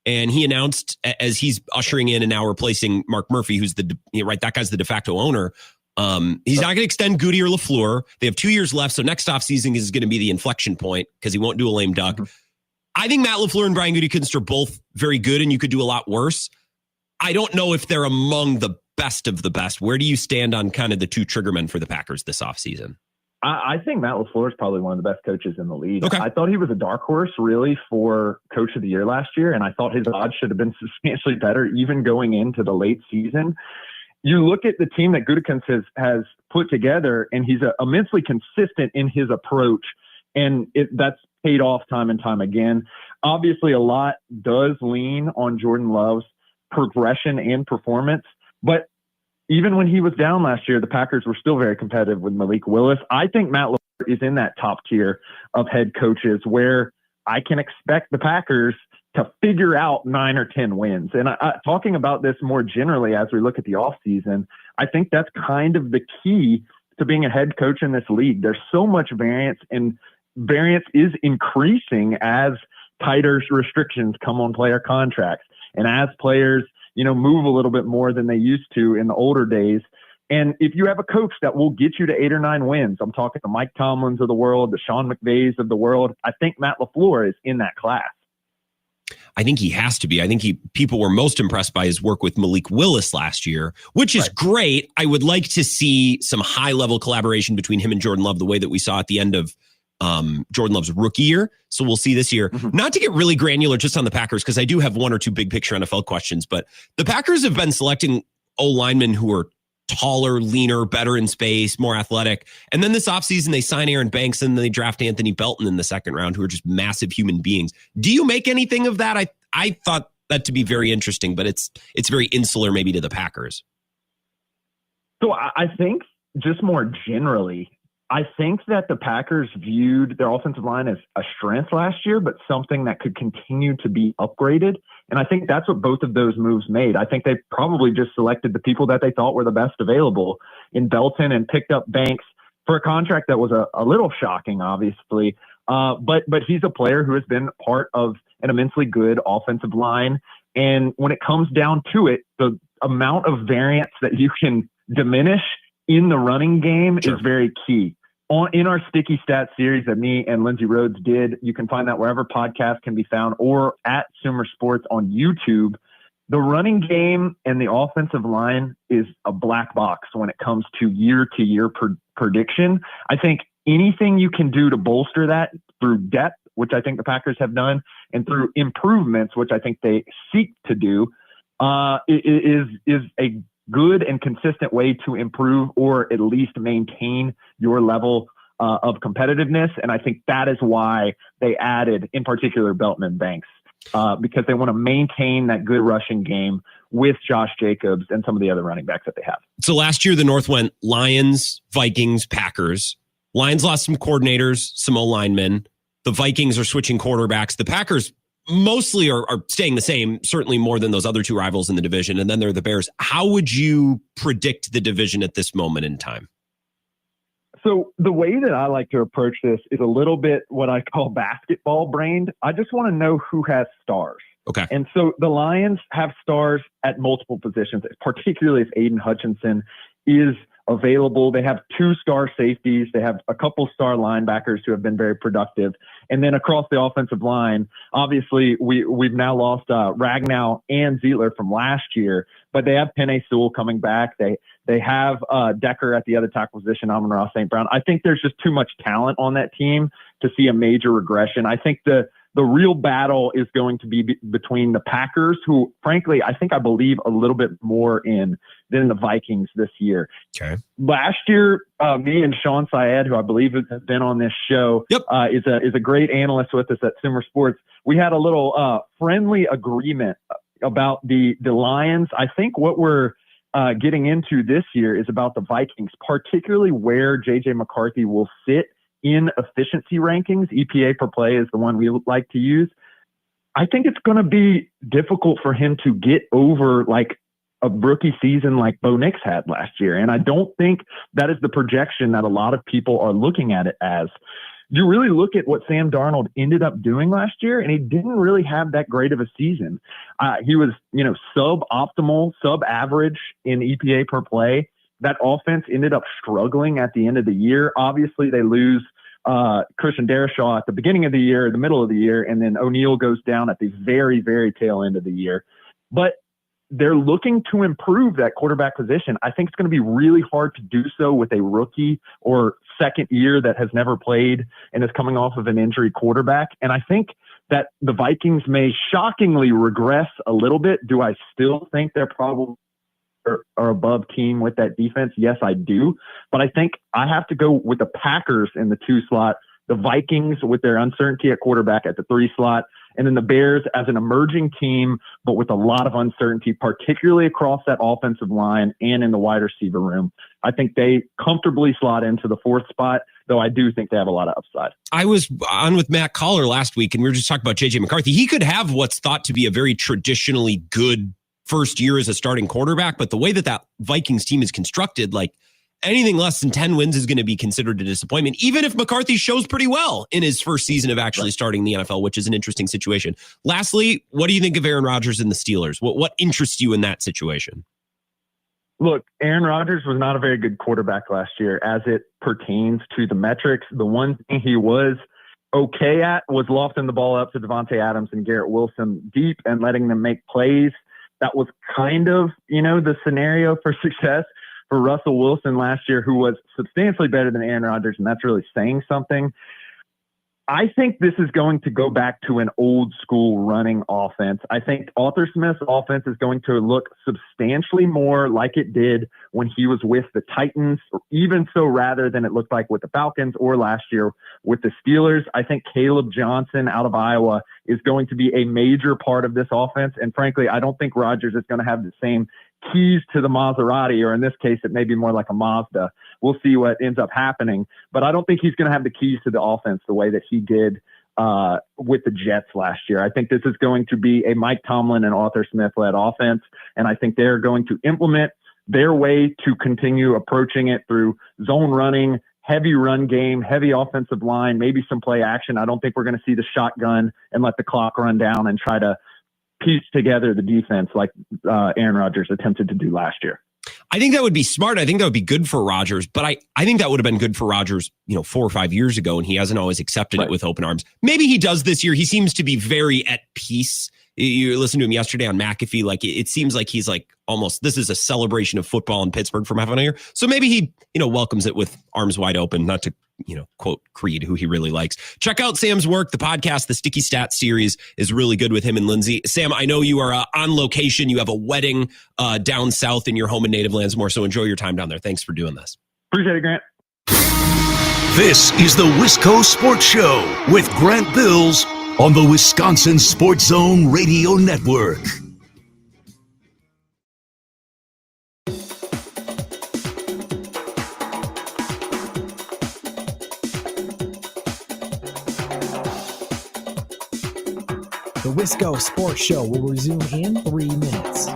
and he announced, as he's ushering in and now replacing Mark Murphy, who's that guy's the de facto owner. He's not going to extend Goody or LaFleur. They have 2 years left. So next offseason is going to be the inflection point because he won't do a lame duck. Mm-hmm. I think Matt LaFleur and Brian Gutekunst are both very good, and you could do a lot worse. I don't know if they're among the best of the best. Where do you stand on kind of the two triggermen for the Packers this offseason? I think Matt LaFleur is probably one of the best coaches in the league. Okay. I thought he was a dark horse really for Coach of the Year last year, and I thought his odds should have been substantially better even going into the late season. You look at the team that Gutekunst has put together, and he's immensely consistent in his approach, and that's paid off time and time again. Obviously, a lot does lean on Jordan Love's progression and performance, but even when he was down last year, the Packers were still very competitive with Malik Willis. I think Matt LaFleur is in that top tier of head coaches where I can expect the Packers to figure out 9 or 10 wins. And talking about this more generally as we look at the offseason, I think that's kind of the key to being a head coach in this league. There's so much variance, and variance is increasing as tighter restrictions come on player contracts and as players move a little bit more than they used to in the older days. And if you have a coach that will get you to 8 or 9 wins, I'm talking the Mike Tomlins of the world, the Sean McVays of the world, I think Matt LaFleur is in that class. I think he has to be. I think people were most impressed by his work with Malik Willis last year, which is great. I would like to see some high-level collaboration between him and Jordan Love, the way that we saw at the end of Jordan Love's rookie year. So we'll see this year. Mm-hmm. Not to get really granular just on the Packers, because I do have one or two big picture NFL questions, but the Packers have been selecting O-linemen who are taller, leaner, better in space, more athletic. And then this offseason, they sign Aaron Banks and then they draft Anthony Belton in the second round, who are just massive human beings. Do you make anything of that? I thought that to be very interesting, but it's very insular maybe to the Packers. So I think just more generally, I think that the Packers viewed their offensive line as a strength last year, but something that could continue to be upgraded. And I think that's what both of those moves made. I think they probably just selected the people that they thought were the best available in Belton and picked up Banks for a contract that was a little shocking, obviously. But he's a player who has been part of an immensely good offensive line. And when it comes down to it, the amount of variance that you can diminish in the running game is very key. In our Sticky Stats series that me and Lindsey Rhodes did, you can find that wherever podcasts can be found or at Sumer Sports on YouTube. The running game and the offensive line is a black box when it comes to year-to-year prediction. I think anything you can do to bolster that through depth, which I think the Packers have done, and through improvements, which I think they seek to do, is a good and consistent way to improve or at least maintain your level of competitiveness. And I think that is why they added, in particular, Belton and Banks, because they want to maintain that good rushing game with Josh Jacobs and some of the other running backs that they have. So last year, the North went Lions, Vikings, Packers. Lions lost some coordinators, some O-linemen. The Vikings are switching quarterbacks. The Packers mostly are staying the same, certainly more than those other two rivals in the division. And then there are the Bears. How would you predict the division at this moment in time? So the way that I like to approach this is a little bit what I call basketball brained. I just want to know who has stars. Okay. And so the Lions have stars at multiple positions, particularly if Aiden Hutchinson is available. They have 2 star safeties. They have a couple star linebackers who have been very productive. And then across the offensive line, obviously we've now lost Ragnow and Zietler from last year, but they have Penei Sewell coming back. They have Decker at the other tackle position, Amon-Ra St. Brown. I think there's just too much talent on that team to see a major regression. I think the real battle is going to be between the Packers, who, frankly, I believe a little bit more in than the Vikings this year. Okay. Last year, me and Sean Syed, who I believe has been on this show, is a great analyst with us at Sumer Sports. We had a little friendly agreement about the Lions. I think what we're getting into this year is about the Vikings, particularly where J.J. McCarthy will sit in efficiency rankings. EPA per play is the one we like to use. I think it's going to be difficult for him to get over like a rookie season like Bo Nix had last year. And I don't think that is the projection that a lot of people are looking at it as. You really look at what Sam Darnold ended up doing last year, and he didn't really have that great of a season. He was, suboptimal, sub-average in EPA per play. That offense ended up struggling at the end of the year. Obviously, they lose Christian Darrisaw at the beginning of the year, the middle of the year, and then O'Neal goes down at the very, very tail end of the year. But they're looking to improve that quarterback position. I think it's going to be really hard to do so with a rookie or second year that has never played and is coming off of an injury quarterback. And I think that the Vikings may shockingly regress a little bit. Do I still think they're probably are above team with that defense? Yes, I do. But I think I have to go with the Packers in the 2 slot, the Vikings with their uncertainty at quarterback at the 3 slot, and then the Bears as an emerging team, but with a lot of uncertainty, particularly across that offensive line and in the wide receiver room. I think they comfortably slot into the 4th spot, though I do think they have a lot of upside. I was on with Matt Collar last week, and we were just talking about J.J. McCarthy. He could have what's thought to be a very traditionally good first year as a starting quarterback, but the way that Vikings team is constructed, like anything less than 10 wins is going to be considered a disappointment, even if McCarthy shows pretty well in his first season of actually starting the NFL, which is an interesting situation. Lastly, what do you think of Aaron Rodgers and the Steelers? What interests you in that situation? Look, Aaron Rodgers was not a very good quarterback last year as it pertains to the metrics. The one thing he was okay at was lofting the ball up to Devontae Adams and Garrett Wilson deep and letting them make plays. That was kind of, the scenario for success for Russell Wilson last year, who was substantially better than Aaron Rodgers, and that's really saying something. I think this is going to go back to an old school running offense. I think Arthur Smith's offense is going to look substantially more like it did when he was with the Titans, or even so rather than it looked like with the Falcons or last year with the Steelers. I think Caleb Johnson out of Iowa is going to be a major part of this offense. And frankly, I don't think Rodgers is going to have the same keys to the Maserati, or in this case, it may be more like a Mazda. We'll see what ends up happening, but I don't think he's going to have the keys to the offense the way that he did with the Jets last year. I think this is going to be a Mike Tomlin and Arthur Smith led offense, and I think they're going to implement their way to continue approaching it through zone running, heavy run game, heavy offensive line, maybe some play action. I don't think we're going to see the shotgun and let the clock run down and try to piece together the defense like Aaron Rodgers attempted to do last year. I think that would be smart. I think that would be good for Rodgers, but I think that would have been good for Rodgers, 4 or 5 years ago, and he hasn't always accepted it with open arms. Maybe he does this year. He seems to be very at peace. You listened to him yesterday on McAfee. Like it seems like he's like almost, this is a celebration of football in Pittsburgh from having a year. So maybe he, welcomes it with arms wide open, not to, quote Creed, who he really likes. Check out Sam's work. The podcast, the Sticky Stats series, is really good with him and Lindsay. Sam, I know you are on location. You have a wedding down south in your home and native lands more. So enjoy your time down there. Thanks for doing this. Appreciate it, Grant. This is the Wisco Sports Show with Grant Bills on the Wisconsin Sports Zone Radio Network. The Wisco Sports Show will resume in 3 minutes.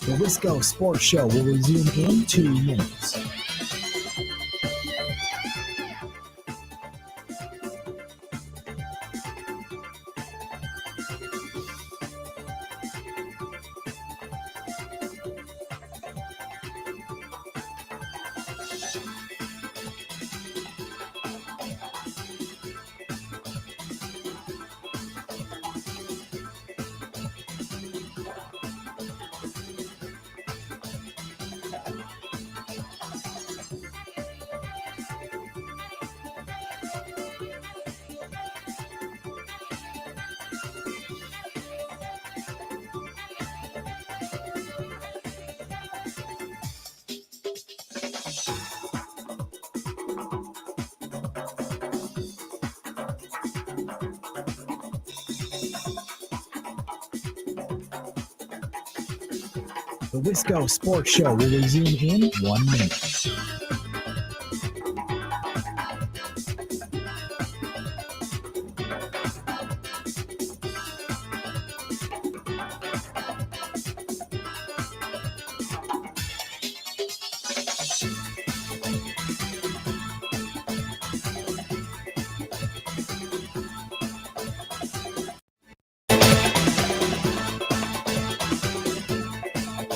The Wisco Sports Show will resume in 2 minutes. The Wisco Sports Show will resume in 1 minute.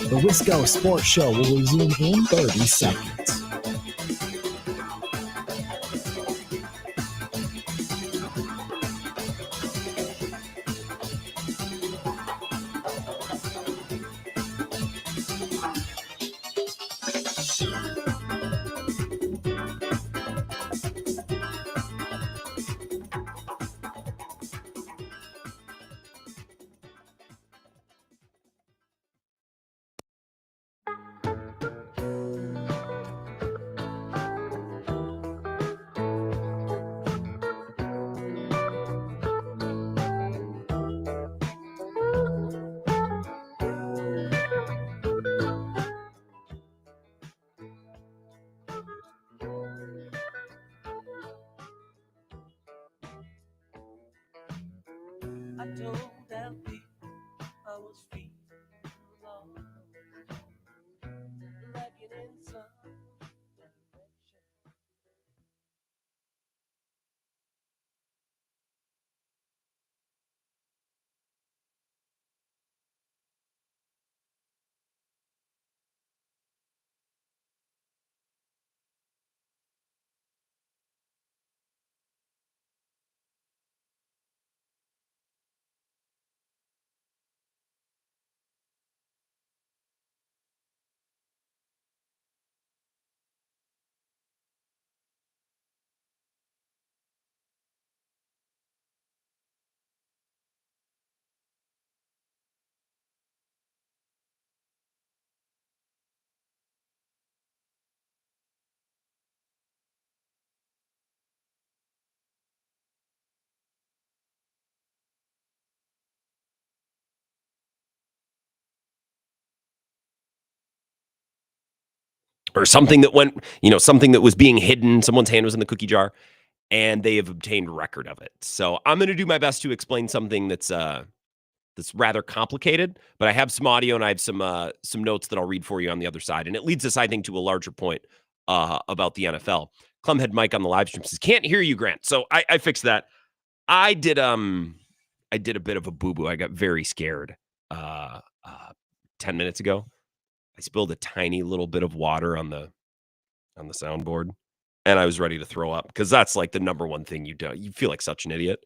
The Wisco Sports Show will resume in 30 seconds. I told them people I was free to love, lacking in some direction. Or something that went, something that was being hidden. Someone's hand was in the cookie jar, and they have obtained record of it. So I'm going to do my best to explain something that's rather complicated, but I have some audio and I have some notes that I'll read for you on the other side. And it leads us, I think, to a larger point about the NFL. Clemhead Mike on the live stream says, can't hear you, Grant. So I fixed that. I did a bit of a boo-boo. I got very scared 10 minutes ago. I spilled a tiny little bit of water on the soundboard, and I was ready to throw up because that's like the number one thing you do. You feel like such an idiot.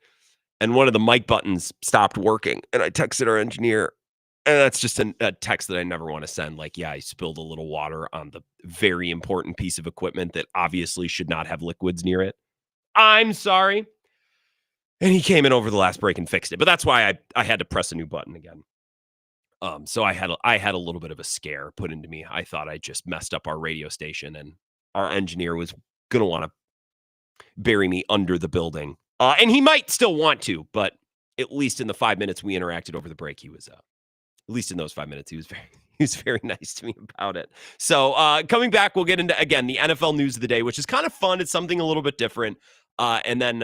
And one of the mic buttons stopped working, and I texted our engineer, and that's just a text that I never want to send. Like, yeah, I spilled a little water on the very important piece of equipment that obviously should not have liquids near it. I'm sorry. And he came in over the last break and fixed it. But that's why I had to press a new button again. So I had a little bit of a scare put into me. I thought I just messed up our radio station, and our engineer was going to want to bury me under the building. And he might still want to, but at least in the 5 minutes we interacted over the break, he was at least in those 5 minutes, he was very nice to me about it. So coming back, we'll get into, again, the NFL news of the day, which is kind of fun. It's something a little bit different. And then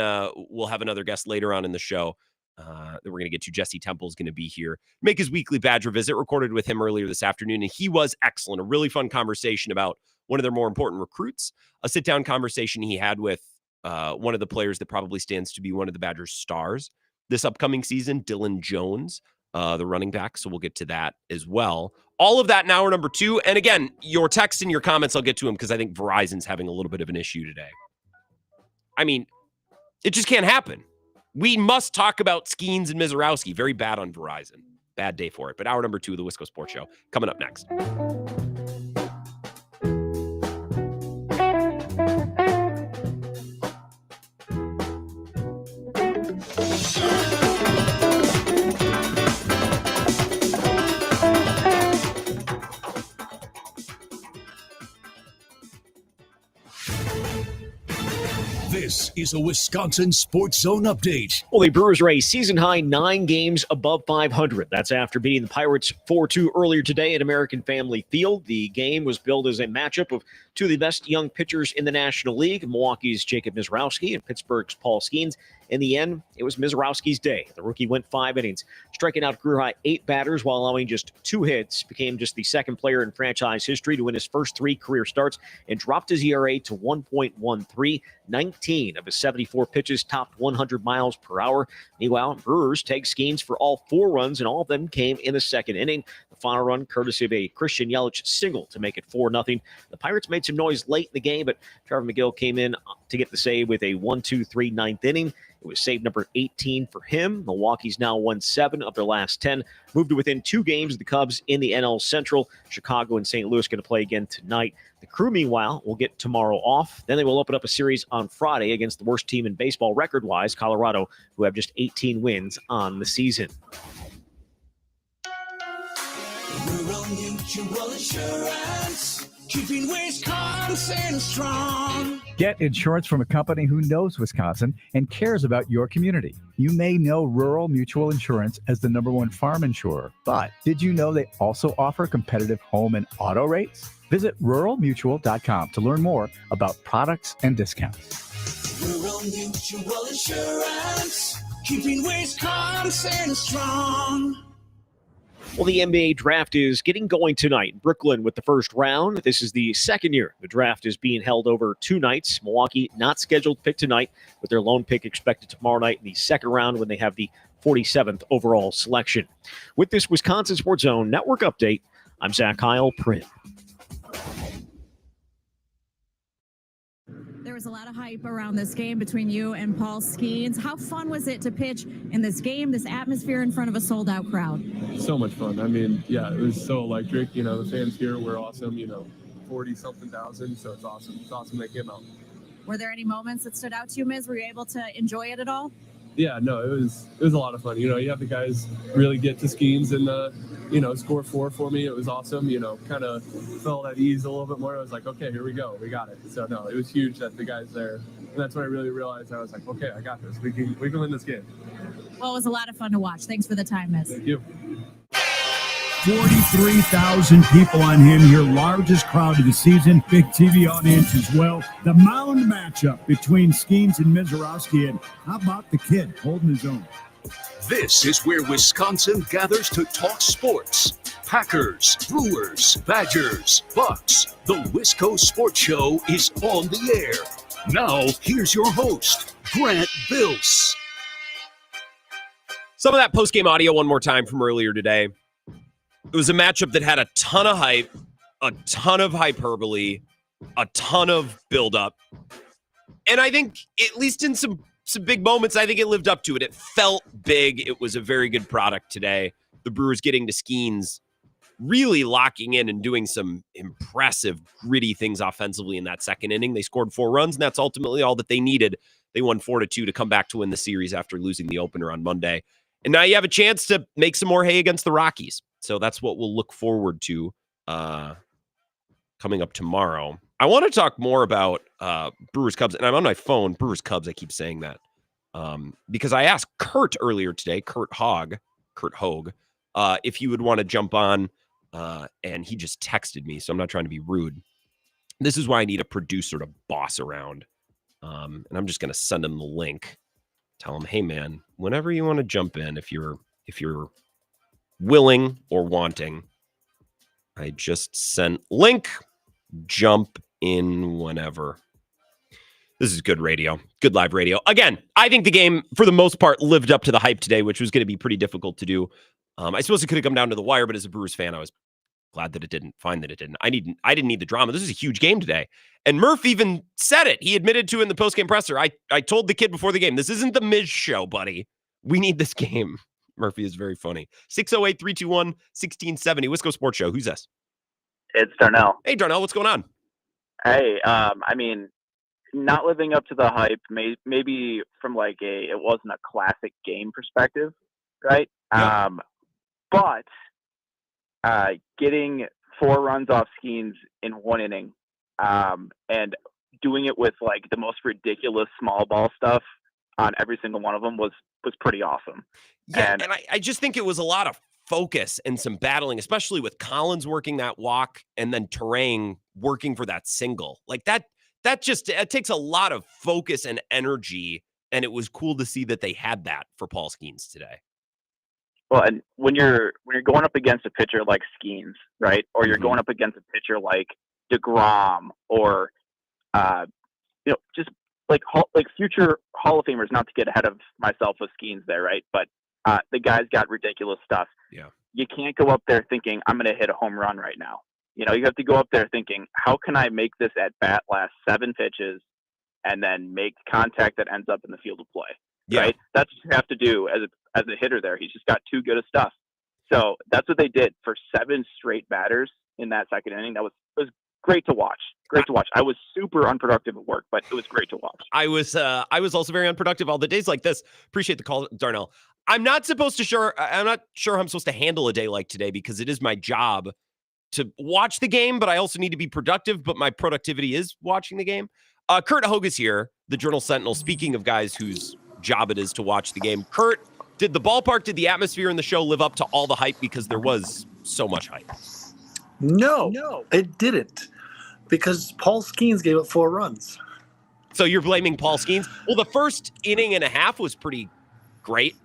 we'll have another guest later on in the show that we're going to get to. Jesse Temple is going to be here, make his weekly Badger visit, recorded with him earlier this afternoon. And he was excellent. A really fun conversation about one of their more important recruits, a sit-down conversation he had with one of the players that probably stands to be one of the Badgers' stars this upcoming season, Dylan Jones, the running back. So we'll get to that as well. All of that in hour number 2. And again, your texts and your comments, I'll get to them because I think Verizon's having a little bit of an issue today. I mean, it just can't happen. We must talk about Skenes and Misiorowski. Very bad on Verizon. Bad day for it. But hour number 2 of the Wisco Sports Show coming up next. This is a Wisconsin Sports Zone update. Well, the Brewers are a season-high 9 games above 500. That's after beating the Pirates 4-2 earlier today at American Family Field. The game was billed as a matchup of two of the best young pitchers in the National League, Milwaukee's Jacob Misiorowski and Pittsburgh's Paul Skenes. In the end, it was Misiorowski's day. The rookie went 5 innings, striking out career-high 8 batters while allowing just 2 hits, became just the second player in franchise history to win his first 3 career starts, and dropped his ERA to 1.13. 19 of his 74 pitches topped 100 miles per hour. Meanwhile, Brewers tagged Skenes for all 4 runs, and all of them came in the second inning. The final run courtesy of a Christian Yelich single to make it 4-0. The Pirates made some noise late in the game, but Trevor McGill came in to get the save with a 1-2-3 ninth inning. It was save number 18 for him. Milwaukee's now won 7 of their last 10, moved to within 2 games of the Cubs in the NL Central. Chicago and St. Louis going to play again tonight. The Crew, meanwhile, will get tomorrow off. Then they will open up a series on Friday against the worst team in baseball record-wise, Colorado, who have just 18 wins on the season. Rural Mutual Insurance, keeping Wisconsin strong. Get insurance from a company who knows Wisconsin and cares about your community. You may know Rural Mutual Insurance as the #1 farm insurer, but did you know they also offer competitive home and auto rates? Visit ruralmutual.com to learn more about products and discounts. Rural Mutual Insurance, keeping Wisconsin strong. Well, the NBA draft is getting going tonight in Brooklyn with the first round. This is the second year the draft is being held over 2 nights. Milwaukee not scheduled to pick tonight, with their lone pick expected tomorrow night in the second round when they have the 47th overall selection. With this Wisconsin Sports Zone Network update, I'm Zach Kyle, Print. There was a lot of hype around this game between you and Paul Skenes. How fun was it to pitch in this game, this atmosphere in front of a sold-out crowd? So much fun. I mean, yeah, it was so electric. You know, the fans here were awesome. 40-something thousand, so it's awesome. It's awesome they came out. Were there any moments that stood out to you, Miz? Were you able to enjoy it at all? Yeah, no, it was a lot of fun. You have the guys really get to Skenes and score 4 for me. It was awesome. Kind of felt at ease a little bit more. I was like, okay, here we go, we got it. So no, it was huge that the guys there, and that's when I really realized I was like, okay, I got this. We can win this game. Well, it was a lot of fun to watch. Thanks for the time, Miz. Thank you. 43,000 people on him, your largest crowd of the season. Big TV audience as well. The mound matchup between Skenes and Misiorowski. And how about the kid holding his own? This is where Wisconsin gathers to talk sports. Packers, Brewers, Badgers, Bucks. The Wisco Sports Show is on the air. Now, here's your host, Grant Bills. Some of that post-game audio one more time from earlier today. It was a matchup that had a ton of hype, a ton of hyperbole, a ton of buildup. And I think, at least in some big moments, I think it lived up to it. It felt big. It was a very good product today. The Brewers getting to Skenes, really locking in and doing some impressive, gritty things offensively in that second inning. They scored 4 runs, and that's ultimately all that they needed. They won 4-2 to come back to win the series after losing the opener on Monday. And now you have a chance to make some more hay against the Rockies. So that's what we'll look forward to coming up tomorrow. I want to talk more about Brewers Cubs, and I'm on my phone. Brewers Cubs, I keep saying that because I asked Kurt earlier today, Kurt Hogue, if he would want to jump on, and he just texted me. So I'm not trying to be rude. This is why I need a producer to boss around, and I'm just going to send him the link. Tell him, hey man, whenever you want to jump in, if you're willing or wanting, I just sent link. Jump in whenever. This is good radio, good live radio. Again, I think the game, for the most part, lived up to the hype today, which was going to be pretty difficult to do. I suppose it could have come down to the wire, but as a Brewers fan, I was glad that it didn't. Fine that it didn't. I didn't need the drama. This is a huge game today. And Murph even said it. He admitted to in the postgame presser. I told the kid before the game, this isn't the Miz show, buddy. We need this game. Murphy is very funny. 608-321-1670. Wisco Sports Show. Who's this? It's Darnell. Hey, Darnell. What's going on? Hey, I mean, not living up to the hype, maybe from it wasn't a classic game perspective, right? Yeah. But getting 4 runs off Skenes in 1 inning and doing it with the most ridiculous small ball stuff on every single one of them was pretty awesome. Yeah, and I just think it was a lot of focus and some battling, especially with Collins working that walk and then Terang working for that single. That just it takes a lot of focus and energy, and it was cool to see that they had that for Paul Skenes today. Well, and when you're going up against a pitcher like Skenes, right, or you're going up against a pitcher like DeGrom or just future Hall of Famers, not to get ahead of myself with Skenes there, right? But the guy's got ridiculous stuff. Yeah. You can't go up there thinking, I'm going to hit a home run right now. You have to go up there thinking, how can I make this at bat last 7 pitches and then make contact that ends up in the field of play? Yeah. Right? That's what you have to do as a hitter there. He's just got too good of stuff. So that's what they did for 7 straight batters in that second inning. It was great to watch. Great to watch. I was super unproductive at work, but it was great to watch. I was also very unproductive all the days like this. Appreciate the call, Darnell. I'm not sure how I'm supposed to handle a day like today because it is my job to watch the game, but I also need to be productive, but my productivity is watching the game. Kurt Hogue is here, the Journal Sentinel, speaking of guys whose job it is to watch the game. Kurt, did the ballpark, did the atmosphere in the show live up to all the hype because there was so much hype? No, it didn't, because Paul Skenes gave up 4 runs. So you're blaming Paul Skenes? Well, the first inning and a half was pretty great.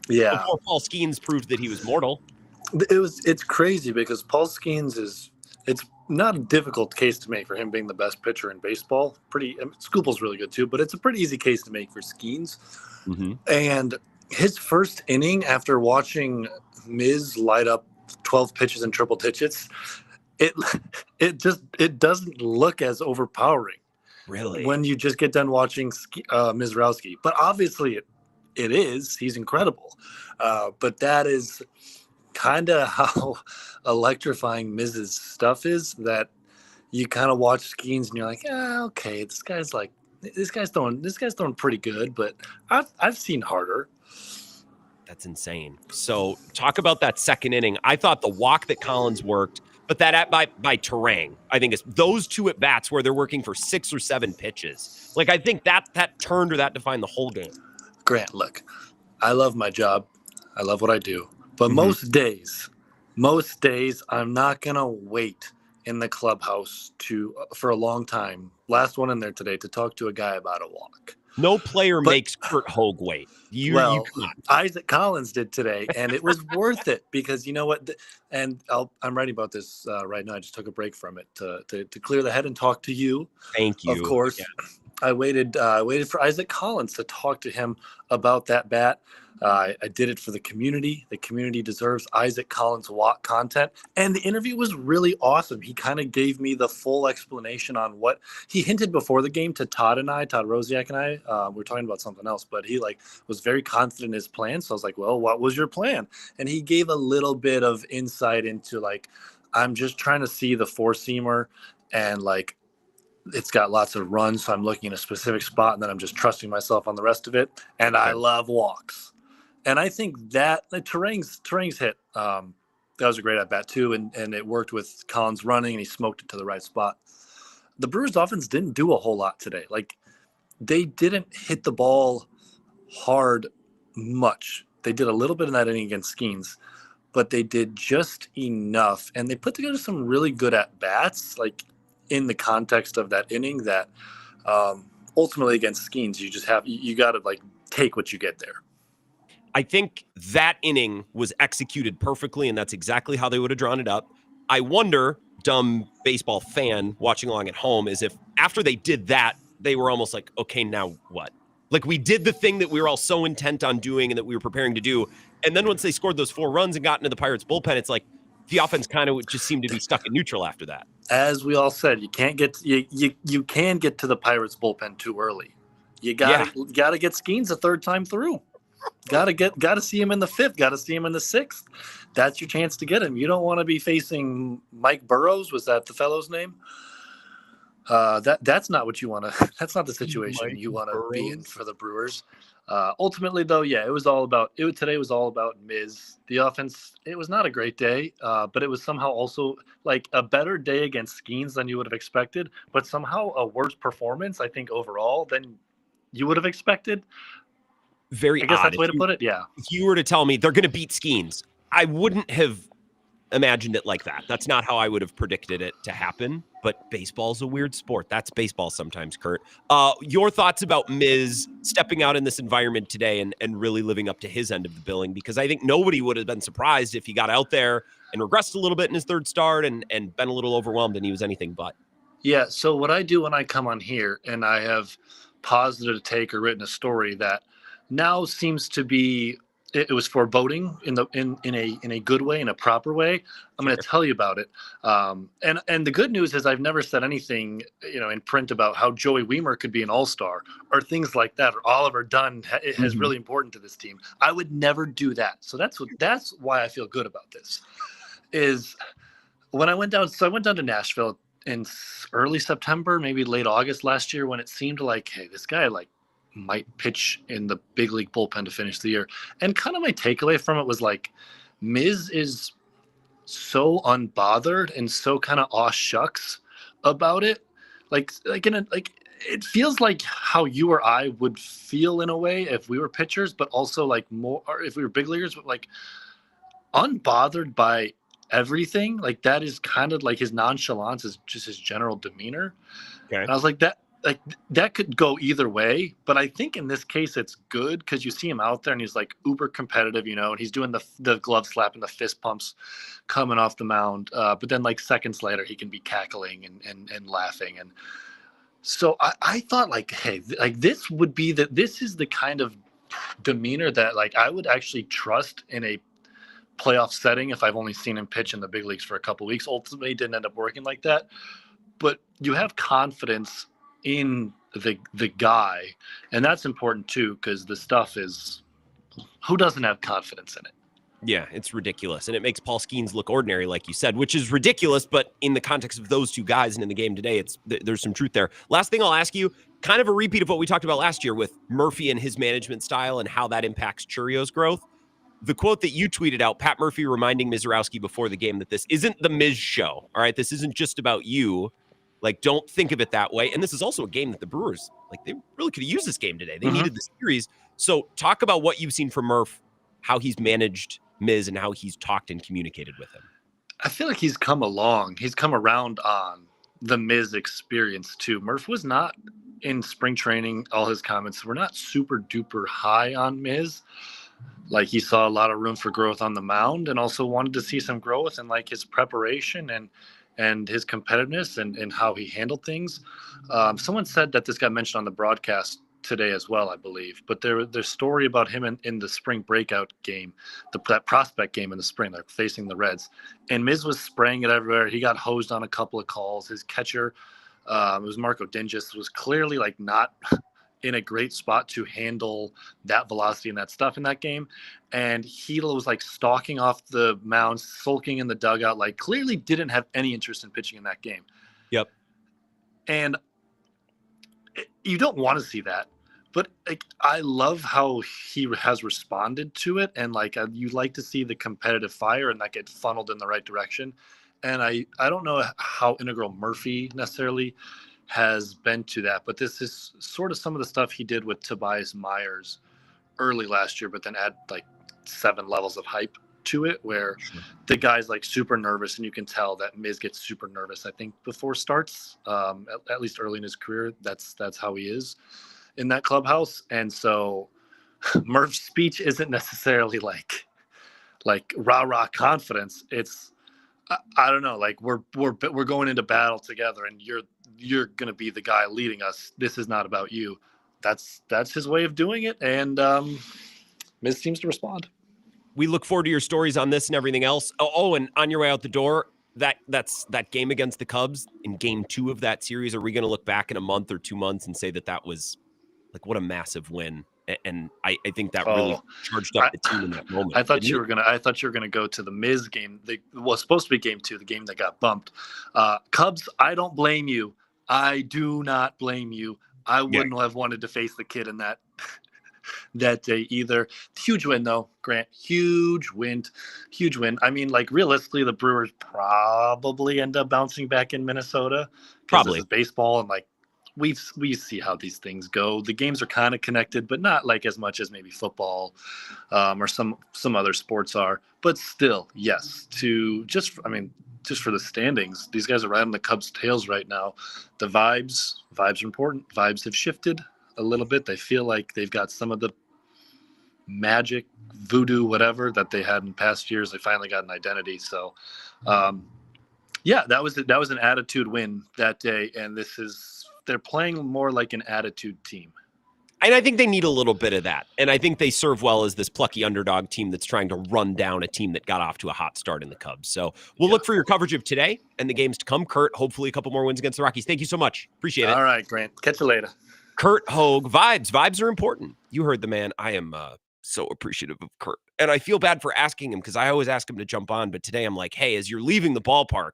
Yeah. Before Paul Skenes proved that he was mortal. It's crazy because Paul Skenes it's not a difficult case to make for him being the best pitcher in baseball. Skupel's really good too, but it's a pretty easy case to make for Skenes. Mm-hmm. And his first inning after watching Miz light up 12 pitches and triple digits, it doesn't look as overpowering. Really? When you just get done watching Misiorowski. But obviously it is. He's incredible. But that is kind of how electrifying Miz's stuff is, that you kind of watch Skenes and you're like, okay, this guy's throwing pretty good, but I've seen harder. That's insane. So talk about that second inning. I thought the walk that Collins worked, but that at by Terang, I think it's those two at bats where they're working for 6 or 7 pitches. Like, I think that turned or that defined the whole game. Grant, look, I love my job. I love what I do. But most days, I'm not going to wait in the clubhouse for a long time. Last one in there today to talk to a guy about a walk. No player makes Kurt Hogue wait. You Isaac Collins did today, and it was worth it because you know what? And I'm writing about this right now. I just took a break from it to clear the head and talk to you. Thank you. Of course, yeah. I waited for Isaac Collins to talk to him about that bat. I did it for the community. The community deserves Isaac Collins walk content. And the interview was really awesome. He kind of gave me the full explanation on what he hinted before the game to Todd Rosiak and I. We were talking about something else, but he was very confident in his plan. So I was like, well, what was your plan? And he gave a little bit of insight into I'm just trying to see the 4-seamer and it's got lots of runs. So I'm looking in a specific spot and then I'm just trusting myself on the rest of it. And I love walks. And I think that Terang's hit, that was a great at-bat too, and it worked with Collins running, and he smoked it to the right spot. The Brewers offense didn't do a whole lot today. They didn't hit the ball hard much. They did a little bit in that inning against Skenes, but they did just enough, and they put together some really good at-bats, in the context of that inning that ultimately against Skenes, you got to take what you get there. I think that inning was executed perfectly, and that's exactly how they would have drawn it up. I wonder, dumb baseball fan watching along at home, is if after they did that, they were almost like, okay, now what? We did the thing that we were all so intent on doing and that we were preparing to do. And then once they scored those 4 runs and got into the Pirates bullpen, it's like the offense kind of just seemed to be stuck in neutral after that. As we all said, you can get to the Pirates bullpen too early. You gotta get Skenes a third time through. Gotta see him in the 5th. Gotta see him in the 6th. That's your chance to get him. You don't want to be facing Mike Burrows. Was that the fellow's name? That's not what you want to. That's not the situation you want to be in for the Brewers. Ultimately, though, yeah, it was all about. Today was all about Miz. The offense. It was not a great day, but it was somehow also a better day against Skenes than you would have expected. But somehow a worse performance, I think, overall than you would have expected. Very I guess odd. that's the way to put it, yeah. If you were to tell me they're going to beat Skenes, I wouldn't have imagined it like that. That's not how I would have predicted it to happen, but baseball's a weird sport. That's baseball sometimes, Kurt. Your thoughts about Miz stepping out in this environment today and really living up to his end of the billing, because I think nobody would have been surprised if he got out there and regressed a little bit in his 3rd start and been a little overwhelmed and he was anything but. Yeah, so what I do when I come on here and I have positive to take or written a story that now seems to be it was foreboding in a good way, in a proper way. I'm going to tell you about it. And the good news is I've never said anything in print about how Joey Wiemer could be an all-star or things like that, or Oliver Dunn is really important to this team. I would never do that. So that's why I feel good about this. Is when I went down. So I went down to Nashville in early September, maybe late August last year, when it seemed like, hey, this guy might pitch in the big league bullpen to finish the year. And kind of my takeaway from it was Miz is so unbothered and so kind of aw shucks about it. It feels like how you or I would feel in a way if we were pitchers, but also more, or if we were big leaguers, but unbothered by everything. That is kind of his nonchalance is just his general demeanor. Okay. And I was like, like that could go either way, but I think in this case it's good because you see him out there and he's like uber competitive, and he's doing the glove slap and the fist pumps coming off the mound. But then like seconds later, he can be cackling and laughing. And so I thought like, hey, like this is the kind of demeanor that like I would actually trust in a playoff setting if I've only seen him pitch in the big leagues for a couple of weeks. Ultimately, it didn't end up working like that. But you have confidence in the guy, and that's important too, because the stuff is, who doesn't have confidence in it? Yeah, it's ridiculous, and it makes Paul Skenes look ordinary, like you said, which is ridiculous, but in the context of those two guys and in the game today, there's some truth there. Last thing I'll ask you, kind of a repeat of what we talked about last year with Murphy and his management style and how that impacts Churio's growth. The quote that you tweeted out, Pat Murphy reminding Misiorowski before the game that this isn't the Miz show, all right? This isn't just about you. Like, don't think of it that way. And this is also a game that the Brewers, like, they really could have used this game today. They needed the series. So talk about what you've seen from Murph, how he's managed Miz and how he's talked and communicated with him. I feel like he's come along. He's come around on the Miz experience too. Murph was not in spring training. All his comments were not super duper high on Miz. Like he saw a lot of room for growth on the mound and also wanted to see some growth in like his preparation and his competitiveness and how he handled things. Someone said that this got mentioned on the broadcast today as well, I believe. But there's story about him in the spring breakout game, that prospect game in the spring, like facing the Reds. And Miz was spraying it everywhere. He got hosed on a couple of calls. His catcher, it was Marco Dingus, was clearly like not in a great spot to handle that velocity and that stuff in that game. And he was like stalking off the mound, sulking in the dugout, like clearly didn't have any interest in pitching in that game. Yep. And you don't want to see that, but like, I love how he has responded to it. And like, you like to see the competitive fire and that get funneled in the right direction. And I don't know how integral Murphy necessarily has been to that, but this is sort of some of the stuff he did with Tobias Myers early last year, but then add like 7 levels of hype to it, where the guy's like super nervous, and you can tell that Miz gets super nervous, I think, before starts, at least early in his career. That's how he is in that clubhouse. And so Murph's speech isn't necessarily like rah confidence. It's, I don't know, like we're going into battle together, and you're going to be the guy leading us. This is not about you. That's his way of doing it. And Miz seems to respond. We look forward to your stories on this and everything else. Oh, and on your way out the door, that's that game against the Cubs in game 2 of that series. Are we going to look back in a month or 2 months and say that was like, what a massive win? And I think that really charged up the team in that moment. I thought you were gonna go to the Miz game. Was supposed to be game 2, the game that got bumped. Cubs, I don't blame you. I do not blame you. I wouldn't have wanted to face the kid in that day either. Huge win though, Grant. Huge win. I mean, like realistically, the Brewers probably end up bouncing back in Minnesota. Probably. This is baseball, and like we see how these things go. The games are kind of connected, but not like as much as maybe football or some other sports are. But still, yes. Just for the standings, these guys are right on the Cubs' tails right now. The vibes are important. Vibes have shifted a little bit. They feel like they've got some of the magic, voodoo, whatever that they had in past years. They finally got an identity. So, yeah, that was an attitude win that day, and they're playing more like an attitude team. And I think they need a little bit of that. And I think they serve well as this plucky underdog team that's trying to run down a team that got off to a hot start in the Cubs. So we'll look for your coverage of today and the games to come. Kurt, hopefully a couple more wins against the Rockies. Thank you so much. Appreciate it. All right, Grant. Catch you later. Kurt Hogue, vibes are important. You heard the man. I am so appreciative of Kurt. And I feel bad for asking him because I always ask him to jump on. But today I'm like, hey, as you're leaving the ballpark,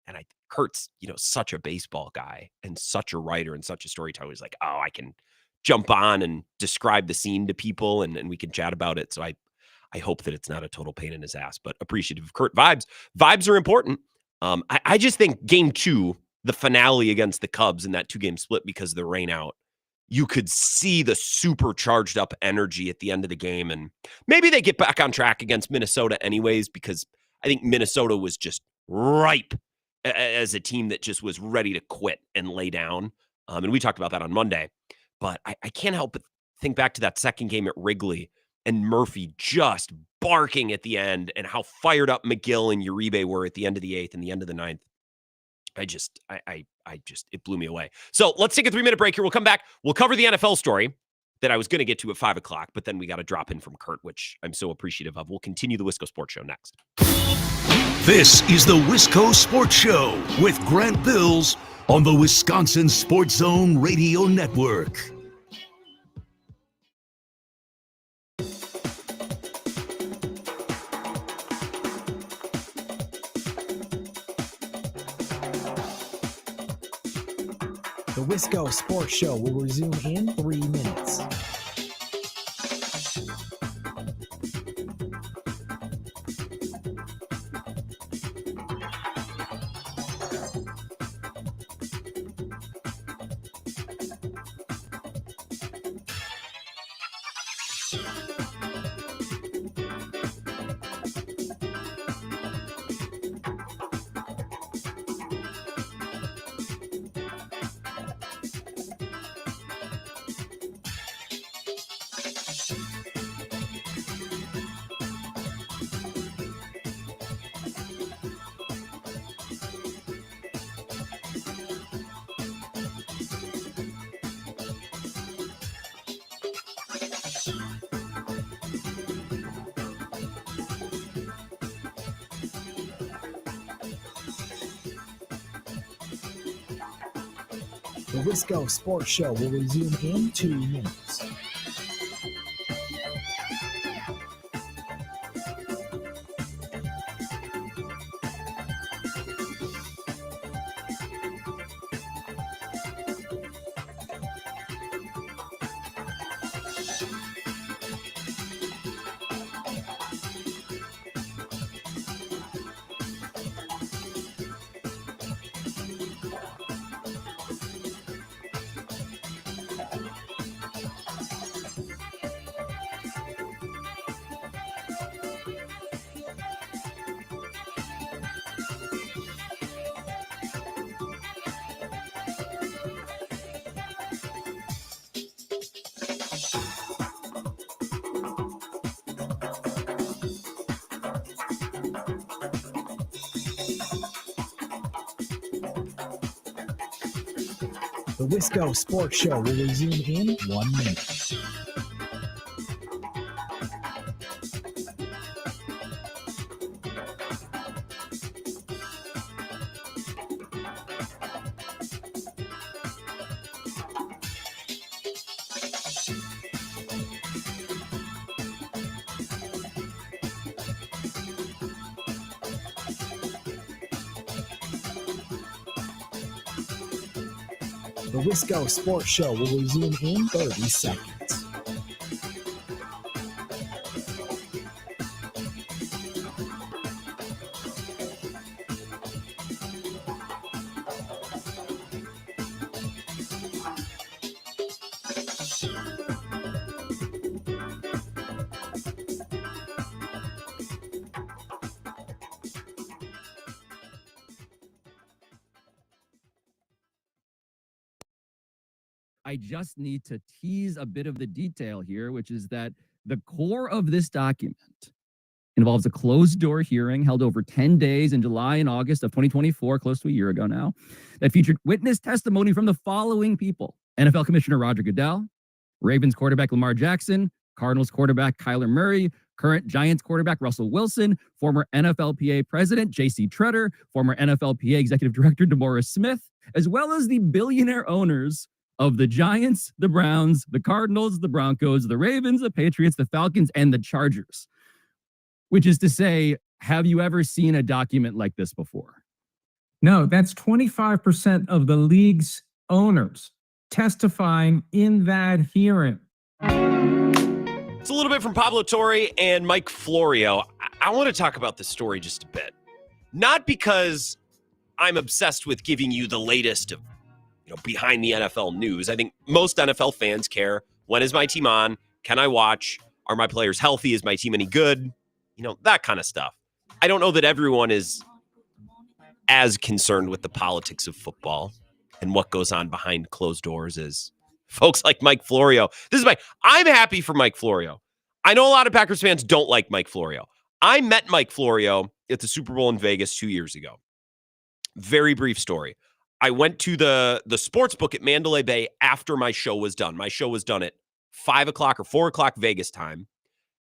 and Kurt's, such a baseball guy and such a writer and such a storyteller. He's like, oh, I can jump on and describe the scene to people and we can chat about it. So I hope that it's not a total pain in his ass, but appreciative of Kurt. Vibes are important. I just think game 2, the finale against the Cubs in that 2-game split because of the rain out, you could see the super charged up energy at the end of the game. And maybe they get back on track against Minnesota anyways, because I think Minnesota was just ripe as a team that just was ready to quit and lay down. And we talked about that on Monday. But I can't help but think back to that second game at Wrigley and Murphy just barking at the end and how fired up McGill and Uribe were at the end of the 8th and the end of the 9th. It blew me away. So let's take a 3-minute break here. We'll come back. We'll cover the NFL story that I was going to get to at 5 o'clock, but then we got a drop in from Kurt, which I'm so appreciative of. We'll continue the Wisco Sports Show next. This is the Wisco Sports Show with Grant Bills on the Wisconsin Sports Zone Radio Network. The Wisco Sports Show will resume in 3 minutes. The Wisco Sports Show will resume in 2 minutes. The Wisco Sports Show will resume in 1 minute. The Wisco Sports Show will resume in 30 seconds. I just need to tease a bit of the detail here, which is that the core of this document involves a closed-door hearing held over 10 days in July and August of 2024, close to a year ago now, that featured witness testimony from the following people: NFL Commissioner Roger Goodell, Ravens quarterback Lamar Jackson, Cardinals quarterback Kyler Murray, current Giants quarterback Russell Wilson, former NFLPA President J.C. Tretter, former NFLPA Executive Director DeMaurice Smith, as well as the billionaire owners of the Giants, the Browns, the Cardinals, the Broncos, the Ravens, the Patriots, the Falcons, and the Chargers. Which is to say, have you ever seen a document like this before? No, that's 25% of the league's owners testifying in that hearing. It's a little bit from Pablo Torre and Mike Florio. I want to talk about this story just a bit. Not because I'm obsessed with giving you the latest of behind the NFL news. I think most NFL fans care. When is my team on? Can I watch? Are my players healthy? Is my team any good? That kind of stuff. I don't know that everyone is as concerned with the politics of football. and what goes on behind closed doors is folks like Mike Florio. I'm happy for Mike Florio. I know a lot of Packers fans don't like Mike Florio. I met Mike Florio at the Super Bowl in Vegas 2 years ago. Very brief story. I went to the sports book at Mandalay Bay after my show was done. My show was done at 5 o'clock or 4 o'clock Vegas time.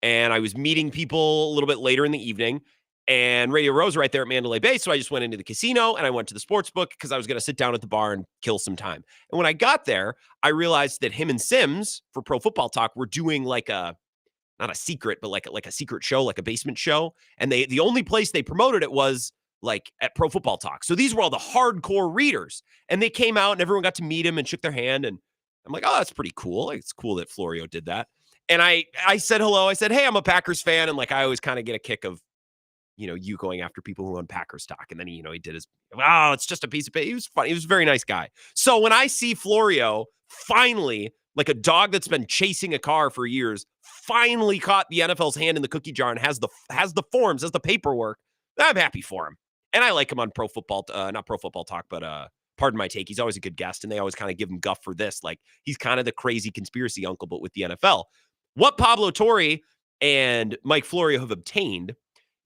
And I was meeting people a little bit later in the evening. And Radio Row's right there at Mandalay Bay. So I just went into the casino and I went to the sports book because I was going to sit down at the bar and kill some time. And when I got there, I realized that him and Sims for Pro Football Talk were doing like not a secret, but like a secret show, like a basement show. And the only place they promoted it was like at Pro Football Talk. So these were all the hardcore readers. And they came out and everyone got to meet him and shook their hand. And I'm like, oh, that's pretty cool. Like, it's cool that Florio did that. And I said hello. I said, hey, I'm a Packers fan. And like, I always kind of get a kick of, you going after people who own Packers stock. And then he did his, it's just a piece of paper. He was funny. He was a very nice guy. So when I see Florio finally, like a dog that's been chasing a car for years, finally caught the NFL's hand in the cookie jar and has the forms, has the paperwork, I'm happy for him. And I like him on Pro Football, not Pro Football Talk, but pardon my take. He's always a good guest, and they always kind of give him guff for this. Like, he's kind of the crazy conspiracy uncle, but with the NFL. What Pablo Torre and Mike Florio have obtained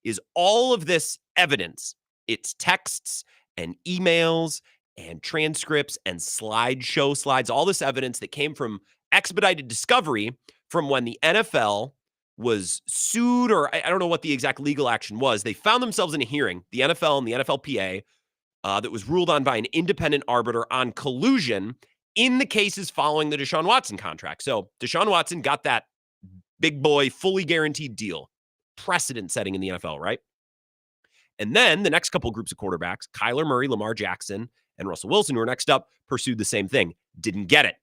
is all of this evidence. It's texts and emails and transcripts and slideshow slides, all this evidence that came from expedited discovery from when the NFL was sued, or I don't know what the exact legal action was. They found themselves in a hearing, the NFL and the NFLPA, that was ruled on by an independent arbiter on collusion in the cases following the Deshaun Watson contract. So Deshaun Watson got that big boy, fully guaranteed deal, precedent setting in the NFL, right? And then the next couple groups of quarterbacks, Kyler Murray, Lamar Jackson, and Russell Wilson, who are next up, pursued the same thing, didn't get it.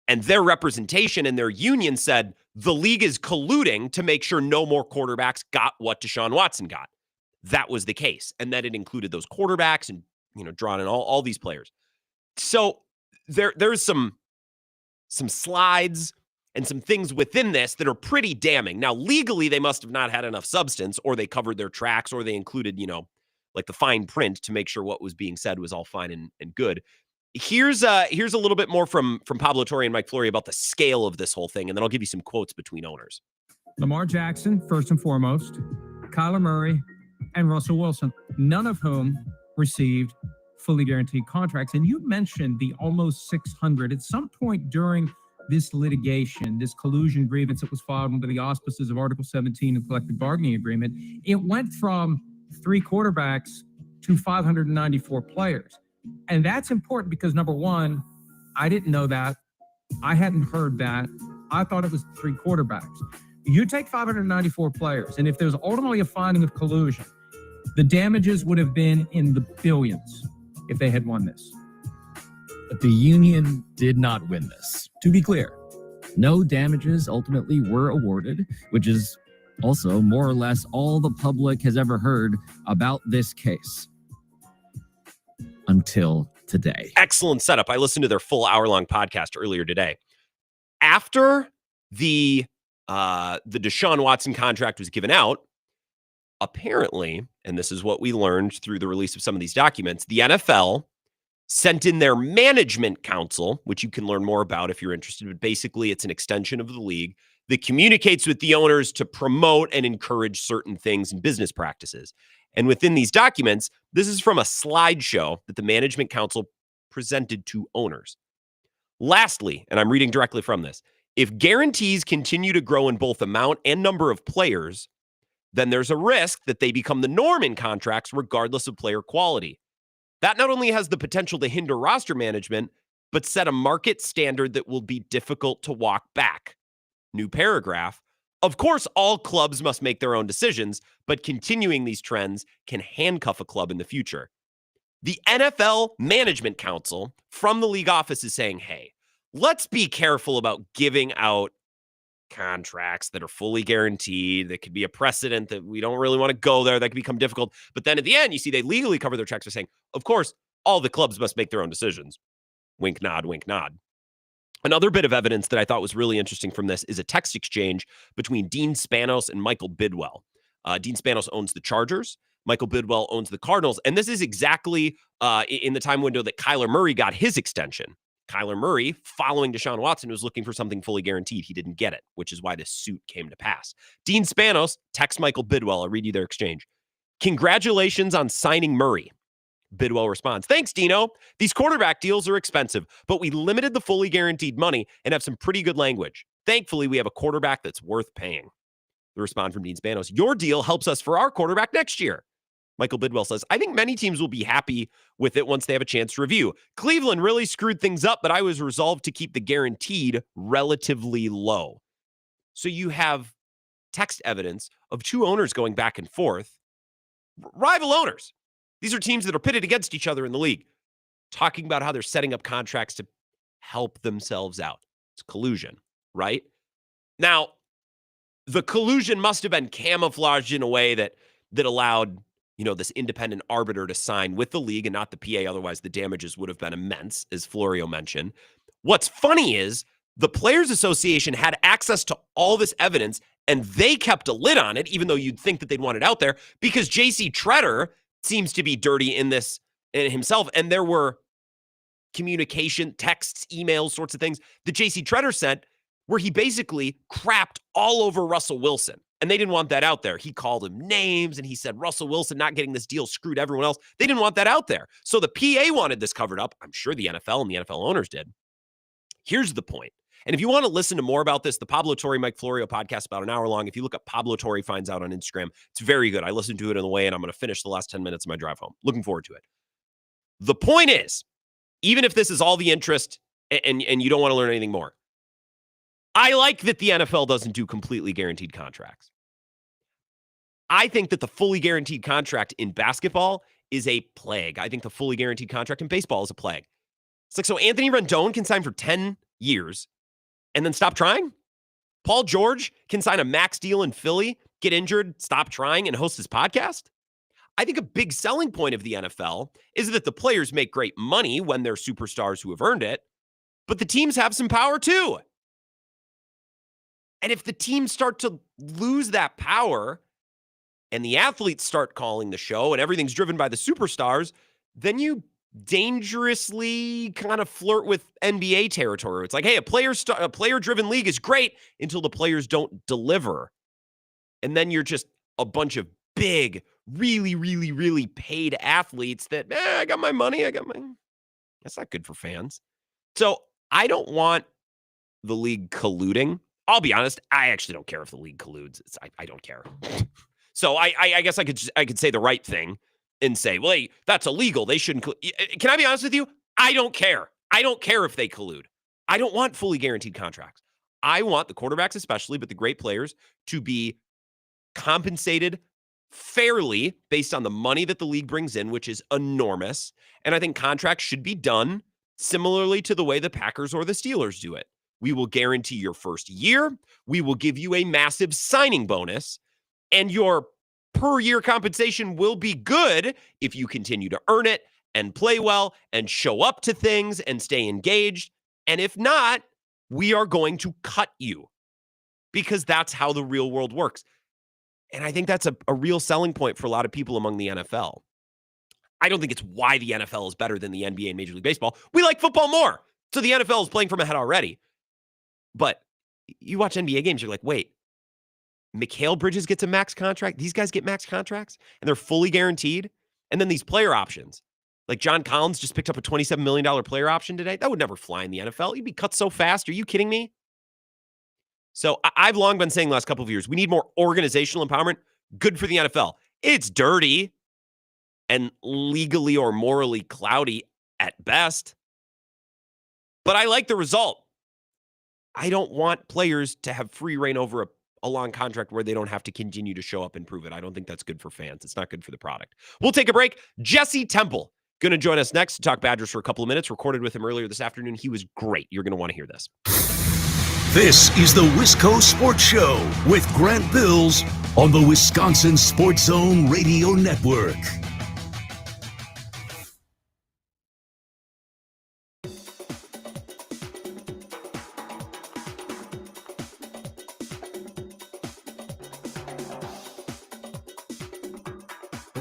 And their representation and their union said the league is colluding to make sure no more quarterbacks got what Deshaun Watson got. That was the case. And that it included those quarterbacks and, drawn in all these players. So there's some slides and some things within this that are pretty damning. Now, legally, they must have not had enough substance, or they covered their tracks, or they included, like the fine print to make sure what was being said was all fine and good. Here's a little bit more from Pablo Torre and Mike Florio about the scale of this whole thing, and then I'll give you some quotes between owners. Lamar Jackson, first and foremost, Kyler Murray, and Russell Wilson, none of whom received fully guaranteed contracts. And you mentioned the almost 600. At some point during this litigation, this collusion grievance that was filed under the auspices of Article 17 of collective bargaining agreement, it went from 3 quarterbacks to 594 players. And that's important because, number one, I didn't know that. I hadn't heard that. I thought it was 3 quarterbacks. You take 594 players, and if there's ultimately a finding of collusion, the damages would have been in the billions if they had won this. But the union did not win this. To be clear, no damages ultimately were awarded, which is also more or less all the public has ever heard about this case until today. Excellent setup. I listened to their full hour-long podcast earlier today. After the Deshaun Watson contract was given out, apparently, and this is what we learned through the release of some of these documents, the NFL sent in their management council, which you can learn more about if you're interested, but basically it's an extension of the league that communicates with the owners to promote and encourage certain things and business practices. And within these documents, this is from a slideshow that the management council presented to owners. Lastly, and I'm reading directly from this, if guarantees continue to grow in both amount and number of players, then there's a risk that they become the norm in contracts regardless of player quality. That not only has the potential to hinder roster management, but set a market standard that will be difficult to walk back. New paragraph. Of course, all clubs must make their own decisions, but continuing these trends can handcuff a club in the future. The NFL Management Council from the league office is saying, hey, let's be careful about giving out contracts that are fully guaranteed. That could be a precedent that we don't really want to go there. That could become difficult. But then at the end, you see they legally cover their checks by saying, of course, all the clubs must make their own decisions. Wink, nod, wink, nod. Another bit of evidence that I thought was really interesting from this is a text exchange between Dean Spanos and Michael Bidwell. Dean Spanos owns the Chargers. Michael Bidwell owns the Cardinals. And this is exactly in the time window that Kyler Murray got his extension. Kyler Murray, following Deshaun Watson, was looking for something fully guaranteed. He didn't get it, which is why this suit came to pass. Dean Spanos texts Michael Bidwell. I'll read you their exchange. Congratulations on signing Murray. Bidwell responds, thanks, Dino. These quarterback deals are expensive, but we limited the fully guaranteed money and have some pretty good language. Thankfully, we have a quarterback that's worth paying. The response from Dean Spanos, your deal helps us for our quarterback next year. Michael Bidwell says, I think many teams will be happy with it once they have a chance to review. Cleveland really screwed things up, but I was resolved to keep the guaranteed relatively low. So you have text evidence of two owners going back and forth, rival owners. These are teams that are pitted against each other in the league, talking about how they're setting up contracts to help themselves out. It's collusion, right? Now, the collusion must have been camouflaged in a way that allowed, this independent arbiter to sign with the league and not the PA. Otherwise, the damages would have been immense, as Florio mentioned. What's funny is the Players Association had access to all this evidence, and they kept a lid on it, even though you'd think that they'd want it out there, because J.C. Tretter seems to be dirty in this in himself. And there were communication, texts, emails, sorts of things that J.C. Tretter sent where he basically crapped all over Russell Wilson. And they didn't want that out there. He called him names and he said, Russell Wilson not getting this deal screwed everyone else. They didn't want that out there. So the PA wanted this covered up. I'm sure the NFL and the NFL owners did. Here's the point. And if you want to listen to more about this, the Pablo Torre, Mike Florio podcast, about an hour long. If you look up Pablo Torre Finds Out on Instagram, it's very good. I listened to it on the way, and I'm going to finish the last 10 minutes of my drive home. Looking forward to it. The point is, even if this is all the interest and you don't want to learn anything more, I like that the NFL doesn't do completely guaranteed contracts. I think that the fully guaranteed contract in basketball is a plague. I think the fully guaranteed contract in baseball is a plague. It's like, so Anthony Rendon can sign for 10 years and then stop trying? Paul George can sign a max deal in Philly, get injured, stop trying, and host his podcast? I think a big selling point of the NFL is that the players make great money when they're superstars who have earned it, but the teams have some power too. And if the teams start to lose that power and the athletes start calling the show and everything's driven by the superstars, then you dangerously kind of flirt with NBA territory. It's like, hey, a player-driven league is great until the players don't deliver. And then you're just a bunch of big, really, really, really paid athletes that, I got my money, that's not good for fans. So I don't want the league colluding. I'll be honest, I actually don't care if the league colludes. I don't care. So I guess I could say the right thing and say, well, hey, that's illegal. They shouldn't. Can I be honest with you? I don't care. I don't care if they collude. I don't want fully guaranteed contracts. I want the quarterbacks especially, but the great players to be compensated fairly based on the money that the league brings in, which is enormous. And I think contracts should be done similarly to the way the Packers or the Steelers do it. We will guarantee your first year. We will give you a massive signing bonus, and your per year compensation will be good if you continue to earn it and play well and show up to things and stay engaged. And if not, we are going to cut you, because that's how the real world works. And I think that's a real selling point for a lot of people among the NFL. I don't think it's why the NFL is better than the NBA and Major League Baseball. We like football more. So the NFL is playing from ahead already. But you watch NBA games, you're like, wait, Mikal Bridges gets a max contract. These guys get max contracts and they're fully guaranteed. And then these player options, like John Collins just picked up a $27 million player option today. That would never fly in the NFL. You'd be cut so fast. Are you kidding me? So I've long been saying the last couple of years, we need more organizational empowerment. Good for the NFL. It's dirty and legally or morally cloudy at best. But I like the result. I don't want players to have free reign over a long contract where they don't have to continue to show up and prove it. I don't think that's good for fans. It's not good for the product. We'll take a break. Jesse Temple going to join us next to talk Badgers for a couple of minutes. Recorded with him earlier this afternoon. He was great. You're going to want to hear this. This is the Wisco Sports Show with Grant Bills on the Wisconsin Sports Zone Radio Network.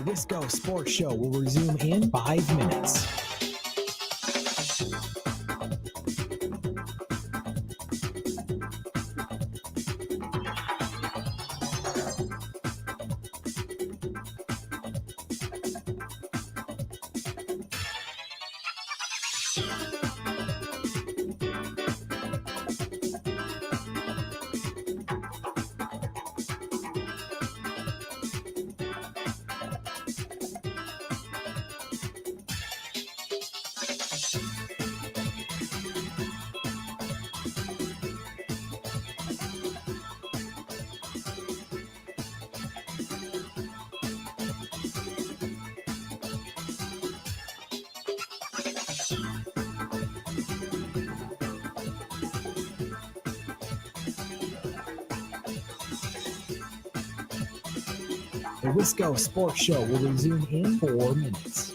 The Wisco Sports Show will resume in 5 minutes. The Wisco Sports Show will resume in 4 minutes.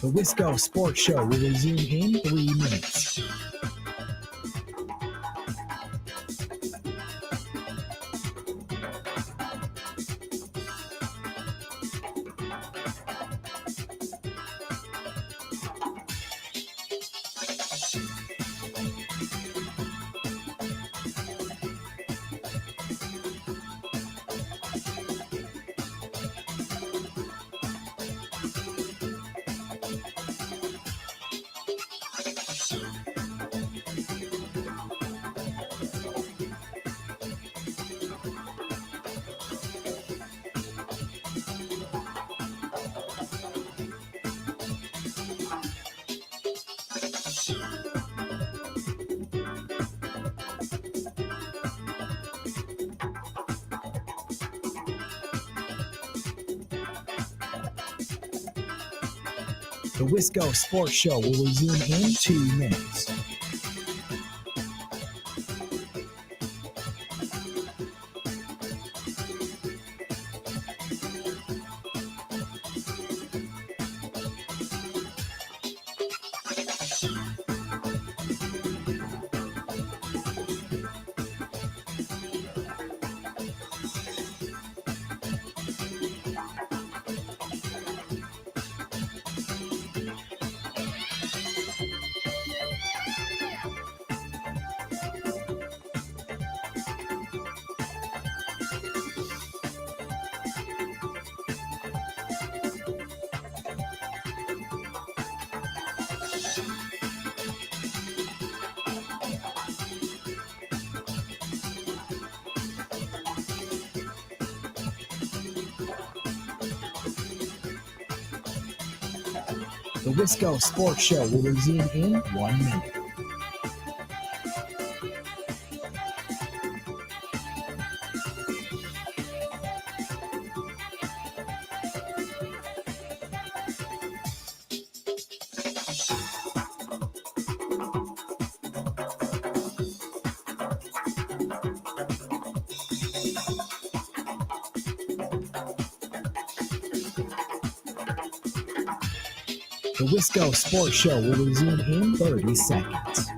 The Wisco Sports Show will resume in 3 minutes. The Wisco Sports Show will resume in 2 minutes. The Wisco Sports Show will resume in 1 minute. The Wisco Sports Show will resume in 30 seconds.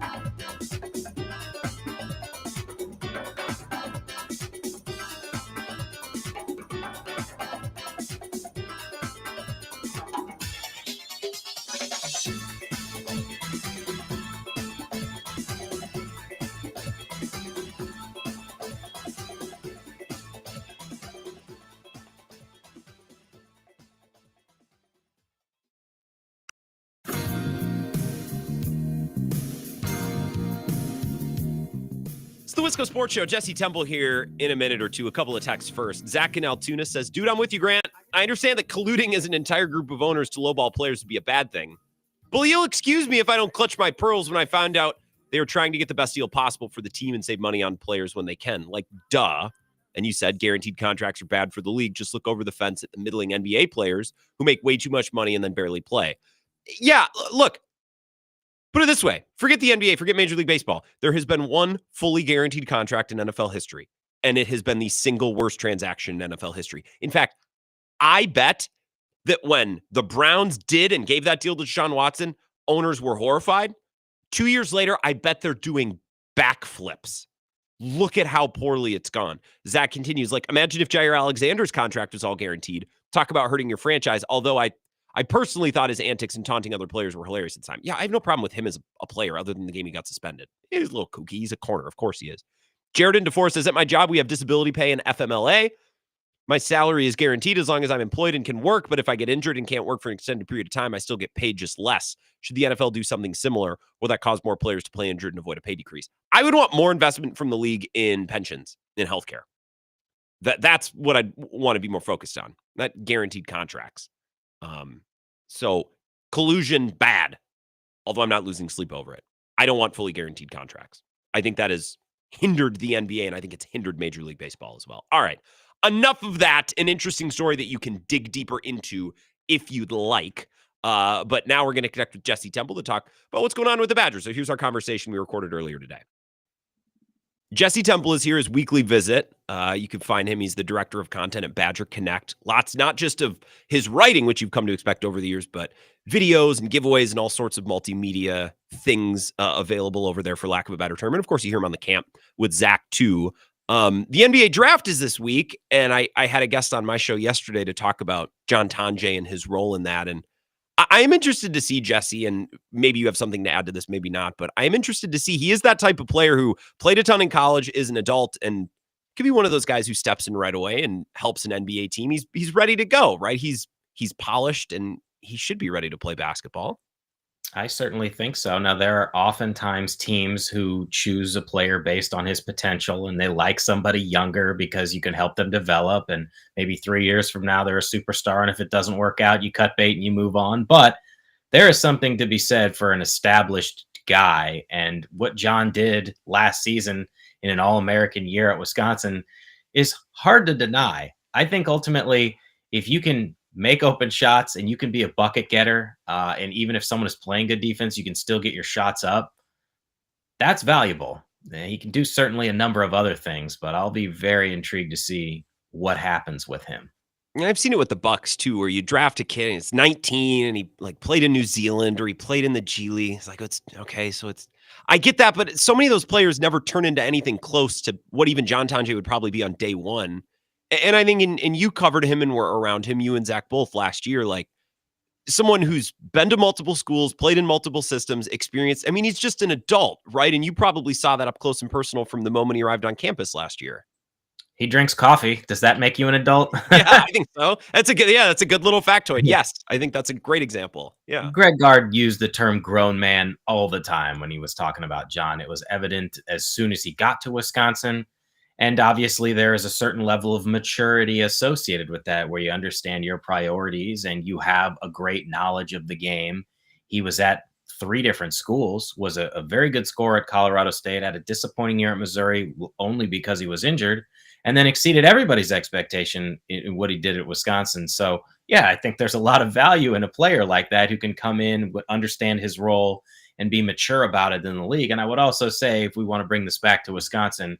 the Wisco Sports Show. Jesse Temple here in a minute or two. A couple of texts first. Zach in Altoona says, dude, I'm with you, Grant. I understand that colluding as an entire group of owners to lowball players would be a bad thing. But you'll excuse me if I don't clutch my pearls when I found out they were trying to get the best deal possible for the team and save money on players when they can. Like, duh. And you said guaranteed contracts are bad for the league. Just look over the fence at the middling NBA players who make way too much money and then barely play. Yeah, look. Put it this way. Forget the NBA. Forget Major League Baseball. There has been one fully guaranteed contract in NFL history, and it has been the single worst transaction in NFL history. In fact, I bet that when the Browns did and gave that deal to Deshaun Watson, owners were horrified. 2 years later, I bet they're doing backflips. Look at how poorly it's gone. Zach continues, like, imagine if Jair Alexander's contract was all guaranteed. Talk about hurting your franchise, although I personally thought his antics and taunting other players were hilarious at the time. Yeah, I have no problem with him as a player other than the game he got suspended. He's a little kooky. He's a corner. Of course he is. Jared DeForest says, at my job, we have disability pay and FMLA. My salary is guaranteed as long as I'm employed and can work, but if I get injured and can't work for an extended period of time, I still get paid just less. Should the NFL do something similar? Will that cause more players to play injured and avoid a pay decrease? I would want more investment from the league in pensions, in healthcare. That's what I'd want to be more focused on, not guaranteed contracts. So collusion, bad, although I'm not losing sleep over it. I don't want fully guaranteed contracts. I think that has hindered the NBA, and I think it's hindered Major League Baseball as well. All right, enough of that. An interesting story that you can dig deeper into if you'd like. But now we're going to connect with Jesse Temple to talk about what's going on with the Badgers. So here's our conversation we recorded earlier today. Jesse Temple is here, his weekly visit. You can find him. He's the director of content at Badger Connect. Lots, not just of his writing, which you've come to expect over the years, but videos and giveaways and all sorts of multimedia things available over there, for lack of a better term. And of course, you hear him on the camp with Zach too. The NBA draft is this week, and I had a guest on my show yesterday to talk about John Tonje and his role in that. And I am interested to see, Jesse, and maybe you have something to add to this, maybe not, but I am interested to see. He is that type of player who played a ton in college, is an adult, and could be one of those guys who steps in right away and helps an NBA team. He's ready to go, right? He's polished, and he should be ready to play basketball. I certainly think so. Now, there are oftentimes teams who choose a player based on his potential, and they like somebody younger because you can help them develop. And maybe 3 years from now, they're a superstar. And if it doesn't work out, you cut bait and you move on. But there is something to be said for an established guy. And what John did last season in an All-American year at Wisconsin is hard to deny. I think ultimately, if you can make open shots and you can be a bucket getter, and even if someone is playing good defense, you can still get your shots up, that's valuable. He can do certainly a number of other things, but I'll be very intrigued to see what happens with him. And I've seen it with the Bucks too, where you draft a kid and it's 19 and he like played in New Zealand or he played in the G League. It's like, it's okay. So I get that, but so many of those players never turn into anything close to what even John Tonje would probably be on day one. And I think, and you covered him and were around him, you and Zach both last year, like someone who's been to multiple schools, played in multiple systems, experienced. I mean, he's just an adult, right? And you probably saw that up close and personal from the moment he arrived on campus last year. He drinks coffee. Does that make you an adult? Yeah, I think so. That's a good little factoid. Yeah. Yes, I think that's a great example. Yeah. Greg Gard used the term grown man all the time when he was talking about John. It was evident as soon as he got to Wisconsin. And obviously, there is a certain level of maturity associated with that, where you understand your priorities and you have a great knowledge of the game. He was at 3 different schools, was a very good scorer at Colorado State, had a disappointing year at Missouri only because he was injured, and then exceeded everybody's expectation in what he did at Wisconsin. So, yeah, I think there's a lot of value in a player like that who can come in, understand his role, and be mature about it in the league. And I would also say, if we want to bring this back to Wisconsin,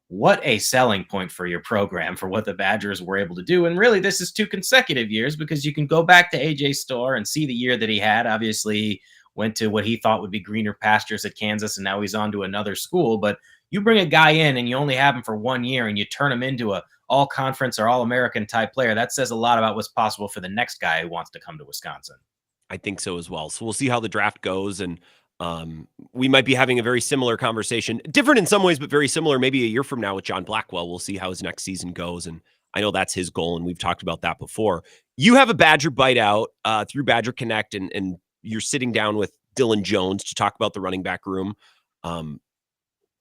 what a selling point for your program for what the Badgers were able to do. And really, this is 2 consecutive years, because you can go back to AJ Storr and see the year that he had. Obviously, he went to what he thought would be greener pastures at Kansas, and now he's on to another school. But you bring a guy in and you only have him for 1 year and you turn him into a all-conference or all-American type player. That says a lot about what's possible for the next guy who wants to come to Wisconsin. I think so as well. So we'll see how the draft goes, and we might be having a very similar conversation, different in some ways, but very similar maybe a year from now with John Blackwell. We'll see how his next season goes, and I know that's his goal, and we've talked about that before. You have a Badger Bite out through Badger Connect, and you're sitting down with Dylan Jones to talk about the running back room.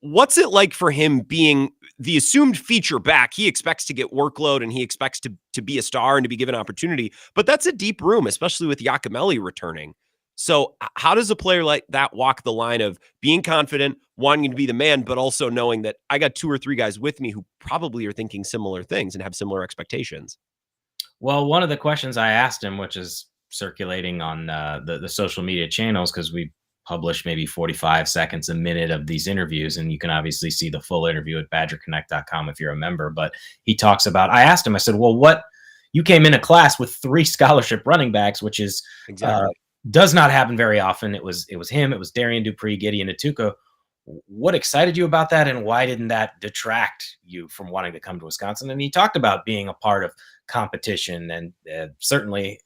what's it like for him being the assumed feature back? He expects to get workload and he expects to be a star and to be given opportunity, but that's a deep room, especially with Giacomelli returning. So how does a player like that walk the line of being confident, wanting to be the man, but also knowing that I got 2 or 3 guys with me who probably are thinking similar things and have similar expectations? Well, one of the questions I asked him, which is circulating on the social media channels, because we publish maybe 45 seconds a minute of these interviews, and you can obviously see the full interview at badgerconnect.com if you're a member. But he talks about, I asked him, I said, well, you came in a class with 3 scholarship running backs, which is does not happen very often. It was him, it was Darian Dupree, Gideon Atuka. What excited you about that, and why didn't that detract you from wanting to come to Wisconsin? And he talked about being a part of competition, and certainly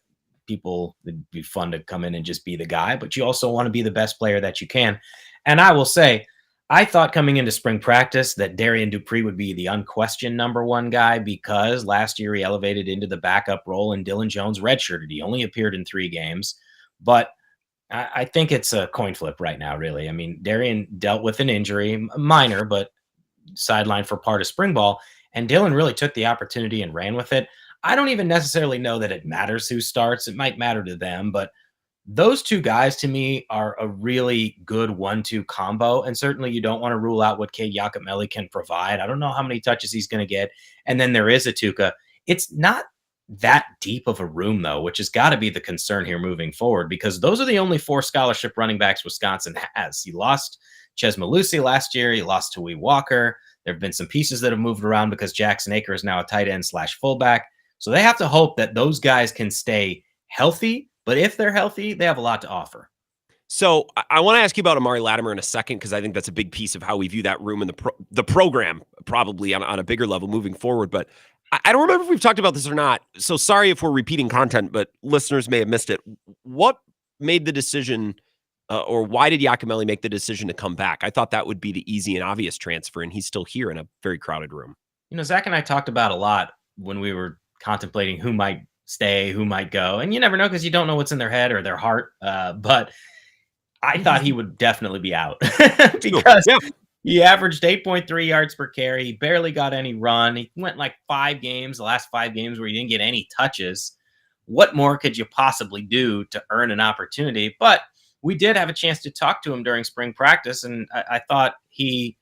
it'd be fun to come in and just be the guy, but you also want to be the best player that you can. And I will say, I thought coming into spring practice that Darian Dupree would be the unquestioned number 1 guy, because last year he elevated into the backup role and Dylan Jones redshirted. He only appeared in 3 games, but I think it's a coin flip right now, really. I mean, Darian dealt with an injury, minor, but sidelined for part of spring ball, and Dylan really took the opportunity and ran with it. I don't even necessarily know that it matters who starts. It might matter to them, but those 2 guys to me are a really good 1-2 combo. And certainly you don't want to rule out what Cade Giacomelli can provide. I don't know how many touches he's going to get. And then there is Atuka. It's not that deep of a room, though, which has got to be the concern here moving forward, because those are the only 4 scholarship running backs Wisconsin has. He lost Ches Malusi last year. He lost Tawee Walker. There have been some pieces that have moved around because Jackson Aker is now a tight end / fullback. So they have to hope that those guys can stay healthy, but if they're healthy, they have a lot to offer. So I want to ask you about Amari Latimer in a second, because I think that's a big piece of how we view that room and the program probably on a bigger level moving forward. But I don't remember if we've talked about this or not. So sorry if we're repeating content, but listeners may have missed it. What made the decision or why did Giacomelli make the decision to come back? I thought that would be the easy and obvious transfer, and he's still here in a very crowded room. Zach and I talked about a lot when we were contemplating who might stay, who might go. And you never know, because you don't know what's in their head or their heart. But I thought he would definitely be out because he averaged 8.3 yards per carry. He barely got any run. He went like 5 games, the last 5 games where he didn't get any touches. What more could you possibly do to earn an opportunity? But we did have a chance to talk to him during spring practice. And I thought he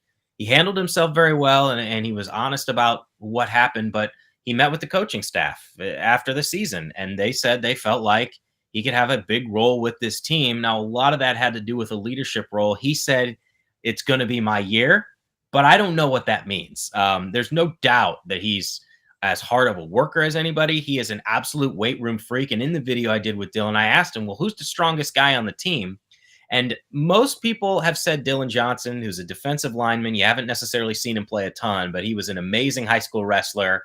handled himself very well. And he was honest about what happened, but he met with the coaching staff after the season, and they said they felt like he could have a big role with this team. Now, a lot of that had to do with a leadership role. He said, it's going to be my year, but I don't know what that means. There's no doubt that he's as hard of a worker as anybody. He is an absolute weight room freak. And in the video I did with Dylan, I asked him, well, who's the strongest guy on the team? And most people have said Dylan Johnson, who's a defensive lineman. You haven't necessarily seen him play a ton, but he was an amazing high school wrestler.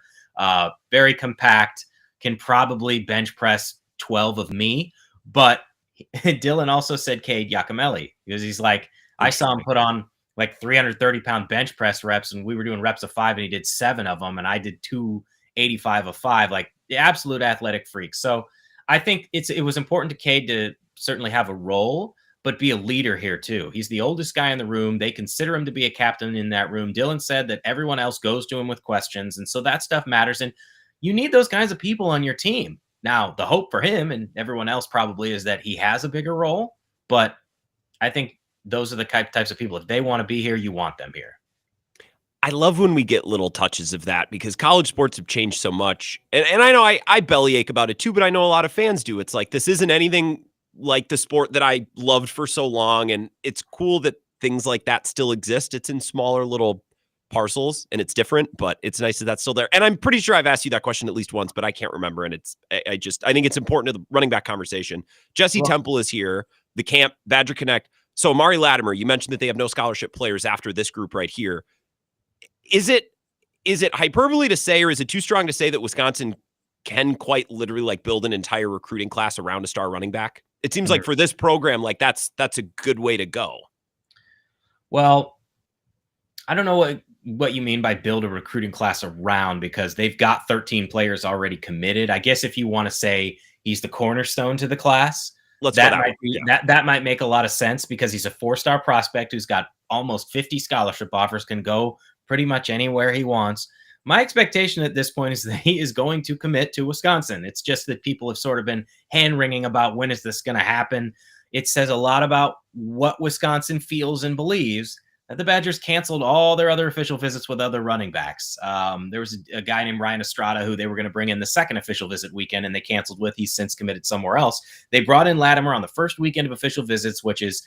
Very compact, can probably bench press 12 of me. But Dylan also said Cade Giacomelli, because he's like, I saw him put on like 330-pound bench press reps, and we were doing reps of 5, and he did 7 of them, and I did 285 of 5, like the absolute athletic freak. So I think it was important to Cade to certainly have a role, but be a leader here too. He's the oldest guy in the room. They consider him to be a captain in that room. Dylan said that everyone else goes to him with questions. And so that stuff matters. And you need those kinds of people on your team. Now, the hope for him and everyone else probably is that he has a bigger role. But I think those are the types of people. If they want to be here, you want them here. I love when we get little touches of that, because college sports have changed so much. And I know I bellyache about it too, but I know a lot of fans do. It's like, this isn't anything like the sport that I loved for so long. And it's cool that things like that still exist. It's in smaller little parcels and it's different, but it's nice that that's still there. And I'm pretty sure I've asked you that question at least once, but I can't remember. And I think it's important to the running back conversation. Jesse Temple is here, the camp, Badger Connect. So Amari Latimer, you mentioned that they have no scholarship players after this group right here. Is it hyperbole to say, or is it too strong to say that Wisconsin can quite literally like build an entire recruiting class around a star running back? It seems like for this program, like that's a good way to go. Well, I don't know what you mean by build a recruiting class around, because they've got 13 players already committed. I guess if you want to say he's the cornerstone to the class, Let's that go might be, that might make a lot of sense because he's a 4-star prospect who's got almost 50 scholarship offers, can go pretty much anywhere he wants. My expectation at this point is that he is going to commit to Wisconsin. It's just that people have sort of been hand-wringing about when is this going to happen. It says a lot about what Wisconsin feels and believes that the Badgers canceled all their other official visits with other running backs. There was a guy named Ryan Estrada who they were going to bring in the second official visit weekend, and they canceled with. He's since committed somewhere else. They brought in Latimer on the first weekend of official visits, which is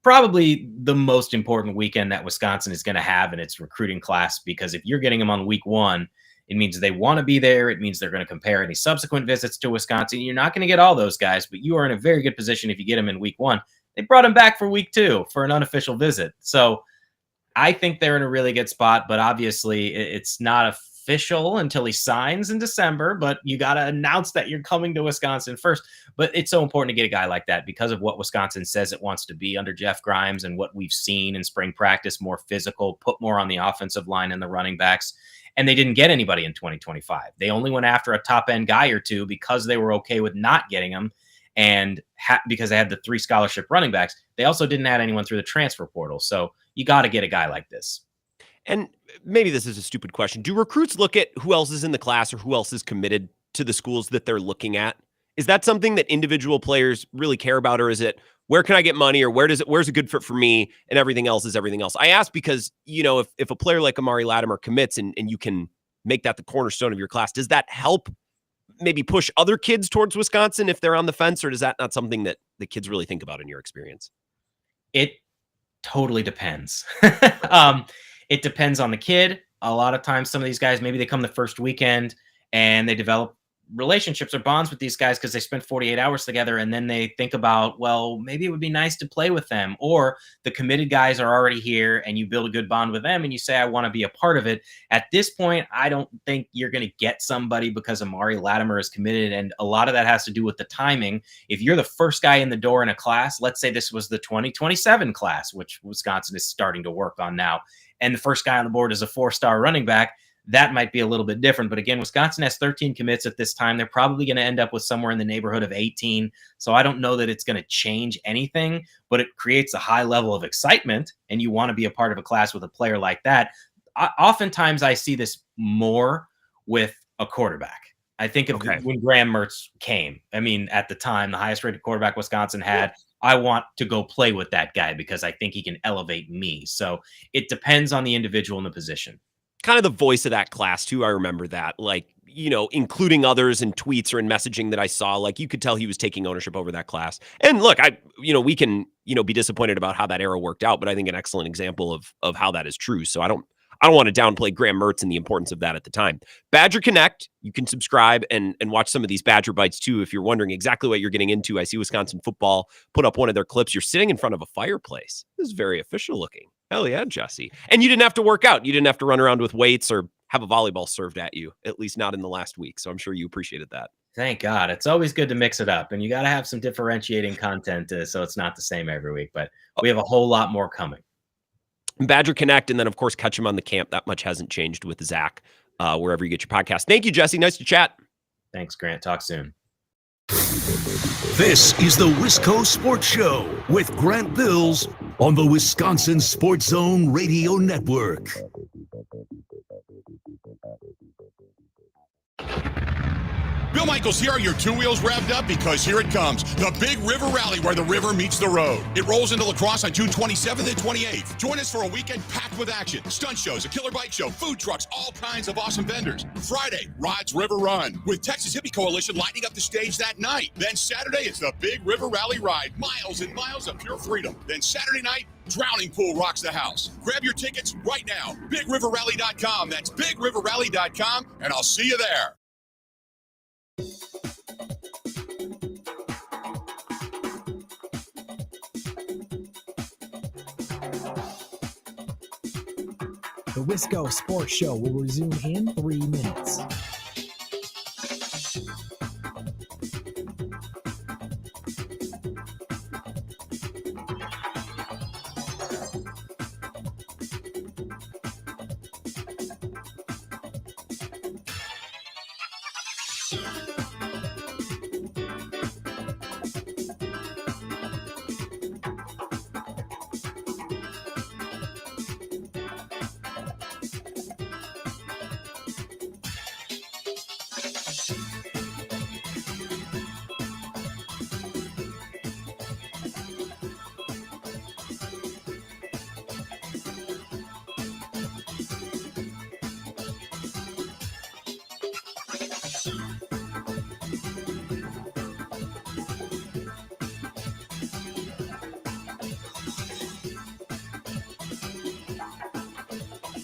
probably the most important weekend that Wisconsin is going to have in its recruiting class, because if you're getting them on week 1, it means they want to be there. It means they're going to compare any subsequent visits to Wisconsin. You're not going to get all those guys, but you are in a very good position if you get them in week 1. They brought him back for week 2 for an unofficial visit. So I think they're in a really good spot, but obviously it's not official until he signs in December, but you got to announce that you're coming to Wisconsin first. But it's so important to get a guy like that because of what Wisconsin says it wants to be under Jeff Grimes and what we've seen in spring practice, more physical, put more on the offensive line and the running backs. And they didn't get anybody in 2025. They only went after a top end guy or two because they were okay with not getting him. And because they had the 3 scholarship running backs, they also didn't add anyone through the transfer portal. So you got to get a guy like this. And maybe this is a stupid question. Do recruits look at who else is in the class or who else is committed to the schools that they're looking at? Is that something that individual players really care about? Or is it, where can I get money, or where's a good fit for me, and everything else is everything else? I ask because, if a player like Amari Latimer commits and you can make that the cornerstone of your class, does that help maybe push other kids towards Wisconsin if they're on the fence, or is that not something that the kids really think about in your experience? It totally depends. It depends on the kid. A lot of times, some of these guys, maybe they come the first weekend and they develop relationships or bonds with these guys because they spent 48 hours together, and then they think about, well, maybe it would be nice to play with them. Or the committed guys are already here and you build a good bond with them and you say, I want to be a part of it. At this point, I don't think you're going to get somebody because Amari Latimer is committed, and a lot of that has to do with the timing. If you're the first guy in the door in a class, let's say this was the 2027 class, which Wisconsin is starting to work on now, and the first guy on the board is a 4-star running back, that might be a little bit different. But again, Wisconsin has 13 commits at this time. They're probably going to end up with somewhere in the neighborhood of 18. So I don't know that it's going to change anything, but it creates a high level of excitement, and you want to be a part of a class with a player like that. Oftentimes I see this more with a quarterback. I think of when Graham Mertz came. I mean, at the time, the highest rated quarterback Wisconsin had. I want to go play with that guy because I think he can elevate me. So it depends on the individual in the position. Kind of the voice of that class too. I remember that, including others in tweets or in messaging that I saw, you could tell he was taking ownership over that class. And look, we can, be disappointed about how that era worked out, but I think an excellent example of how that is true. So I don't want to downplay Graham Mertz and the importance of that at the time. Badger Connect, you can subscribe and watch some of these Badger Bites too. If you're wondering exactly what you're getting into, I see Wisconsin football put up one of their clips. You're sitting in front of a fireplace. This is very official looking. Hell yeah, Jesse. And you didn't have to work out. You didn't have to run around with weights or have a volleyball served at you, at least not in the last week. So I'm sure you appreciated that. Thank God. It's always good to mix it up, and you got to have some differentiating content so it's not the same every week, but we have a whole lot more coming. Badger Connect, and then, of course, catch him on the camp. That much hasn't changed with Zach, wherever you get your podcast. Thank you, Jesse. Nice to chat. Thanks, Grant. Talk soon. This is the Wisco Sports Show with Grant Bills on the Wisconsin Sports Zone Radio Network. Bill Michaels here. Are your 2 wheels revved up? Because here it comes. The Big River Rally, where the river meets the road. It rolls into La Crosse on June 27th and 28th. Join us for a weekend packed with action. Stunt shows, a killer bike show, food trucks, all kinds of awesome vendors. Friday, Rod's River Run, with Texas Hippie Coalition lighting up the stage that night. Then Saturday is the Big River Rally Ride. Miles and miles of pure freedom. Then Saturday night, Drowning Pool rocks the house. Grab your tickets right now. BigRiverRally.com. That's BigRiverRally.com, and I'll see you there. The Wisco Sports Show will resume in 3 minutes.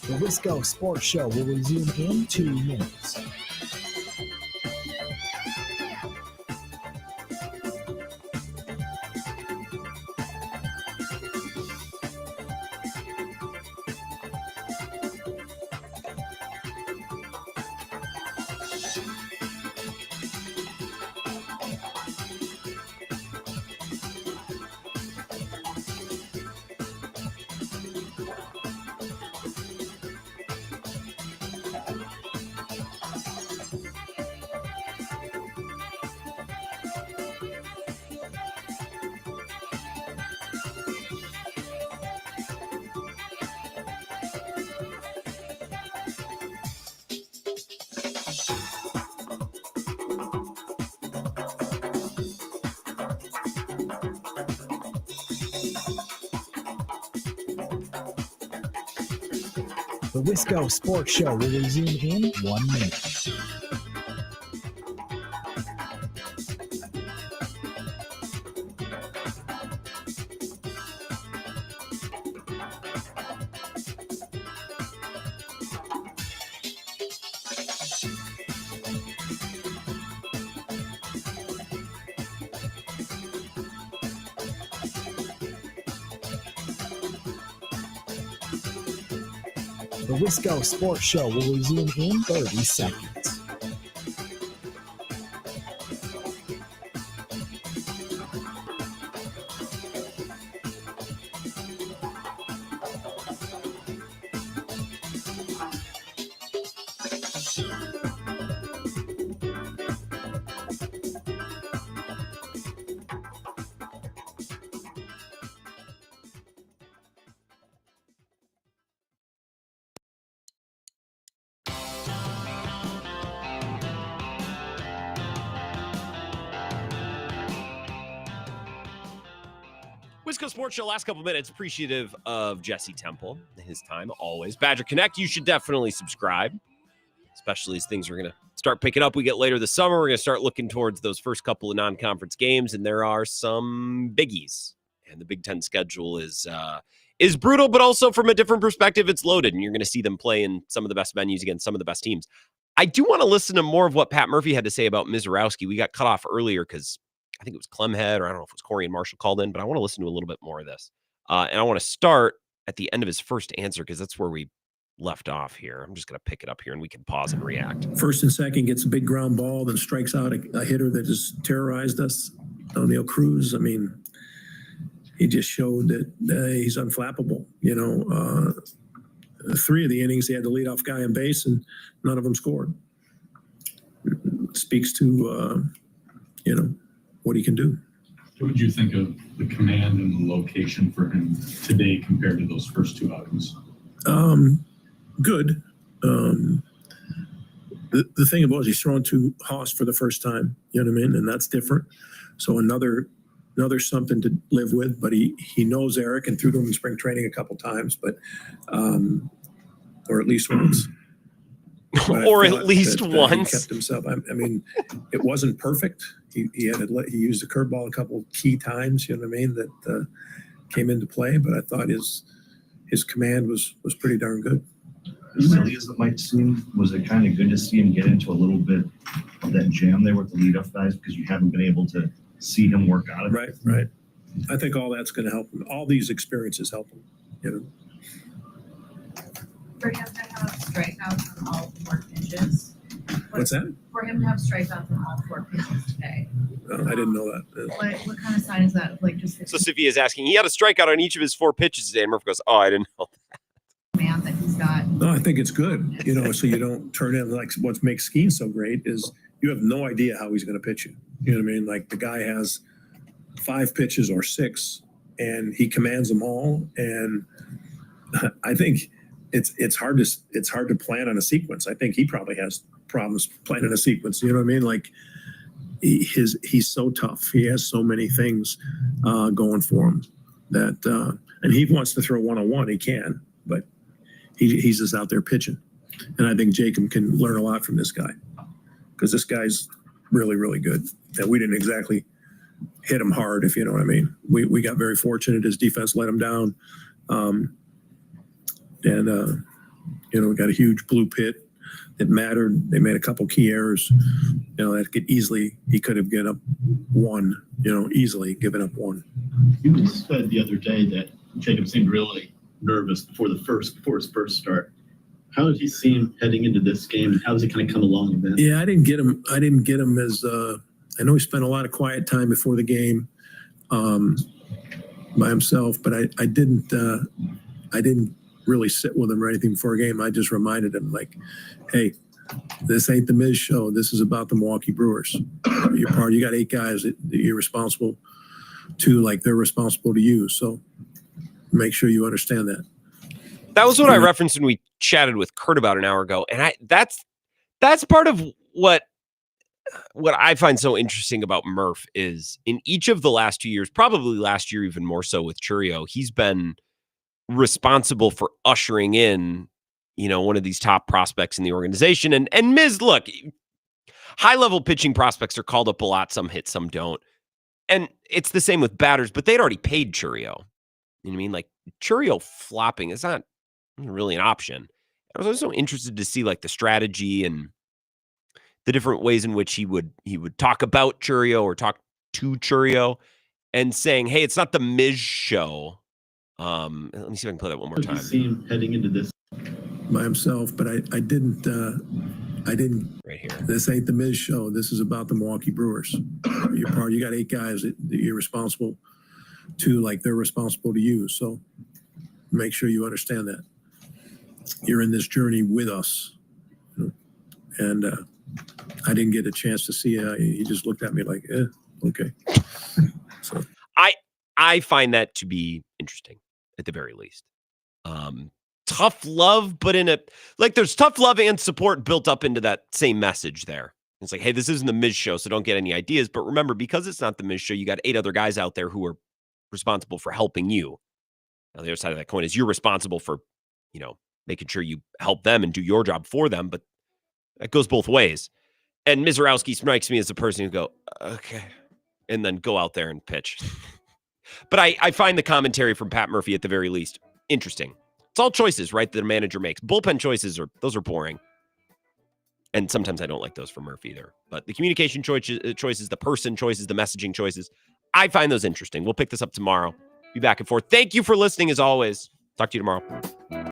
The Wisco Sports Show will resume in 2 minutes. The Wisco Sports Show will resume in 1 minute. The Wisco Sports Show will resume in 30 seconds. Wisco Sports Show, last couple minutes. Appreciative of Jesse Temple, his time always. Badger Connect, you should definitely subscribe, especially as things are going to start picking up. We get later this summer. We're going to start looking towards those first couple of non-conference games, and there are some biggies. And the Big Ten schedule is brutal, but also from a different perspective, it's loaded, and you're going to see them play in some of the best venues against some of the best teams. I do want to listen to more of what Pat Murphy had to say about Misiorowski. We got cut off earlier because I think it was Clemhead, or I don't know if it was Corey and Marshall called in, but I want to listen to a little bit more of this. And I want to start at the end of his first answer because that's where we left off here. I'm just going to pick it up here and we can pause and react. First and second, gets a big ground ball, then strikes out a hitter that just terrorized us, O'Neal Cruz. I mean, he just showed that he's unflappable. You know, 3 of the innings, he had the leadoff guy on base, and none of them scored. It speaks to, what he can do. What would you think of the command and the location for him today compared to those first 2 outings? Good. The thing about it is he's throwing to Haas for the first time, you know what I mean? And that's different. So another something to live with, but he knows Eric and threw to him in spring training a couple times, but or at least once. Or at least once. He kept himself. I mean, it wasn't perfect. He used a curveball a couple key times, you know what I mean, that came into play. But I thought his command was pretty darn good. As silly as it might seem, was it kind of good to see him get into a little bit of that jam there with the leadoff guys because you haven't been able to see him work out of it? Right. I think all that's going to help him. All these experiences help him, you know. For him to have strikeouts on all 4 pitches. What's that? For him to have strikeouts on all 4 pitches today. I didn't know that. What kind of sign is that? Like just So Sophia is asking, he had a strikeout on each of his 4 pitches today, and Murphy goes, oh, I didn't know that. Man that he's got. No, I think it's good, you know, so you don't turn in like what makes Skenes so great is you have no idea how he's going to pitch you. You know what I mean? Like the guy has 5 pitches or 6 and he commands them all. And I think it's hard to plan on a sequence. I think he probably has problems planning a sequence. You know what I mean? Like he's so tough. He has so many things going for him that and he wants to throw 101. He can, but he's just out there pitching. And I think Jacob can learn a lot from this guy because this guy's really, really good. And we didn't exactly hit him hard, if you know what I mean. We got very fortunate. His defense let him down. And We got a huge blue pit. It mattered. They made a couple key errors. He could have given up one, easily given up one. You said the other day that Jacob seemed really nervous before his first start. How did he seem heading into this game, and how does he kind of come along in that? Yeah, I didn't get him as I know he spent a lot of quiet time before the game by himself, but I didn't really sit with him or anything before a game. I just reminded him, like, hey, this ain't the Miz show. This is about the Milwaukee Brewers. You got 8 guys that you're responsible to, like they're responsible to you. So make sure you understand that. That was what I referenced when we chatted with Kurt about an hour ago. And that's part of what I find so interesting about Murph is in each of the last 2 years, probably last year even more so with Churio, he's been responsible for ushering in, one of these top prospects in the organization. And Miz, look, high-level pitching prospects are called up a lot. Some hit, some don't. And it's the same with batters, but they'd already paid Churio. You know what I mean? Like, Churio flopping is not really an option. I was also interested to see, like, the strategy and the different ways in which he would talk about Churio or talk to Churio and saying, hey, it's not the Miz show. Let me see if I can play that one more time. How did he seem heading into this? By himself, but I didn't right here. This ain't the Miz show. This is about the Milwaukee Brewers. You got 8 guys that you're responsible to, like they're responsible to you. So make sure you understand that you're in this journey with us. And I didn't get a chance to see it. He just looked at me like, okay. So I find that to be interesting at the very least. Tough love, but there's tough love and support built up into that same message there. It's like, hey, this isn't the Miz show, so don't get any ideas. But remember, because it's not the Miz show, you got 8 other guys out there who are responsible for helping you. Now, the other side of that coin is you're responsible for, making sure you help them and do your job for them. But that goes both ways. And Misiorowski strikes me as the person who go, okay, and then go out there and pitch. But I find the commentary from Pat Murphy at the very least interesting. It's all choices, right, that a manager makes. Bullpen choices those are boring. And sometimes I don't like those from Murphy either. But the communication choices, the person choices, the messaging choices, I find those interesting. We'll pick this up tomorrow. Be back and forth. Thank you for listening as always. Talk to you tomorrow.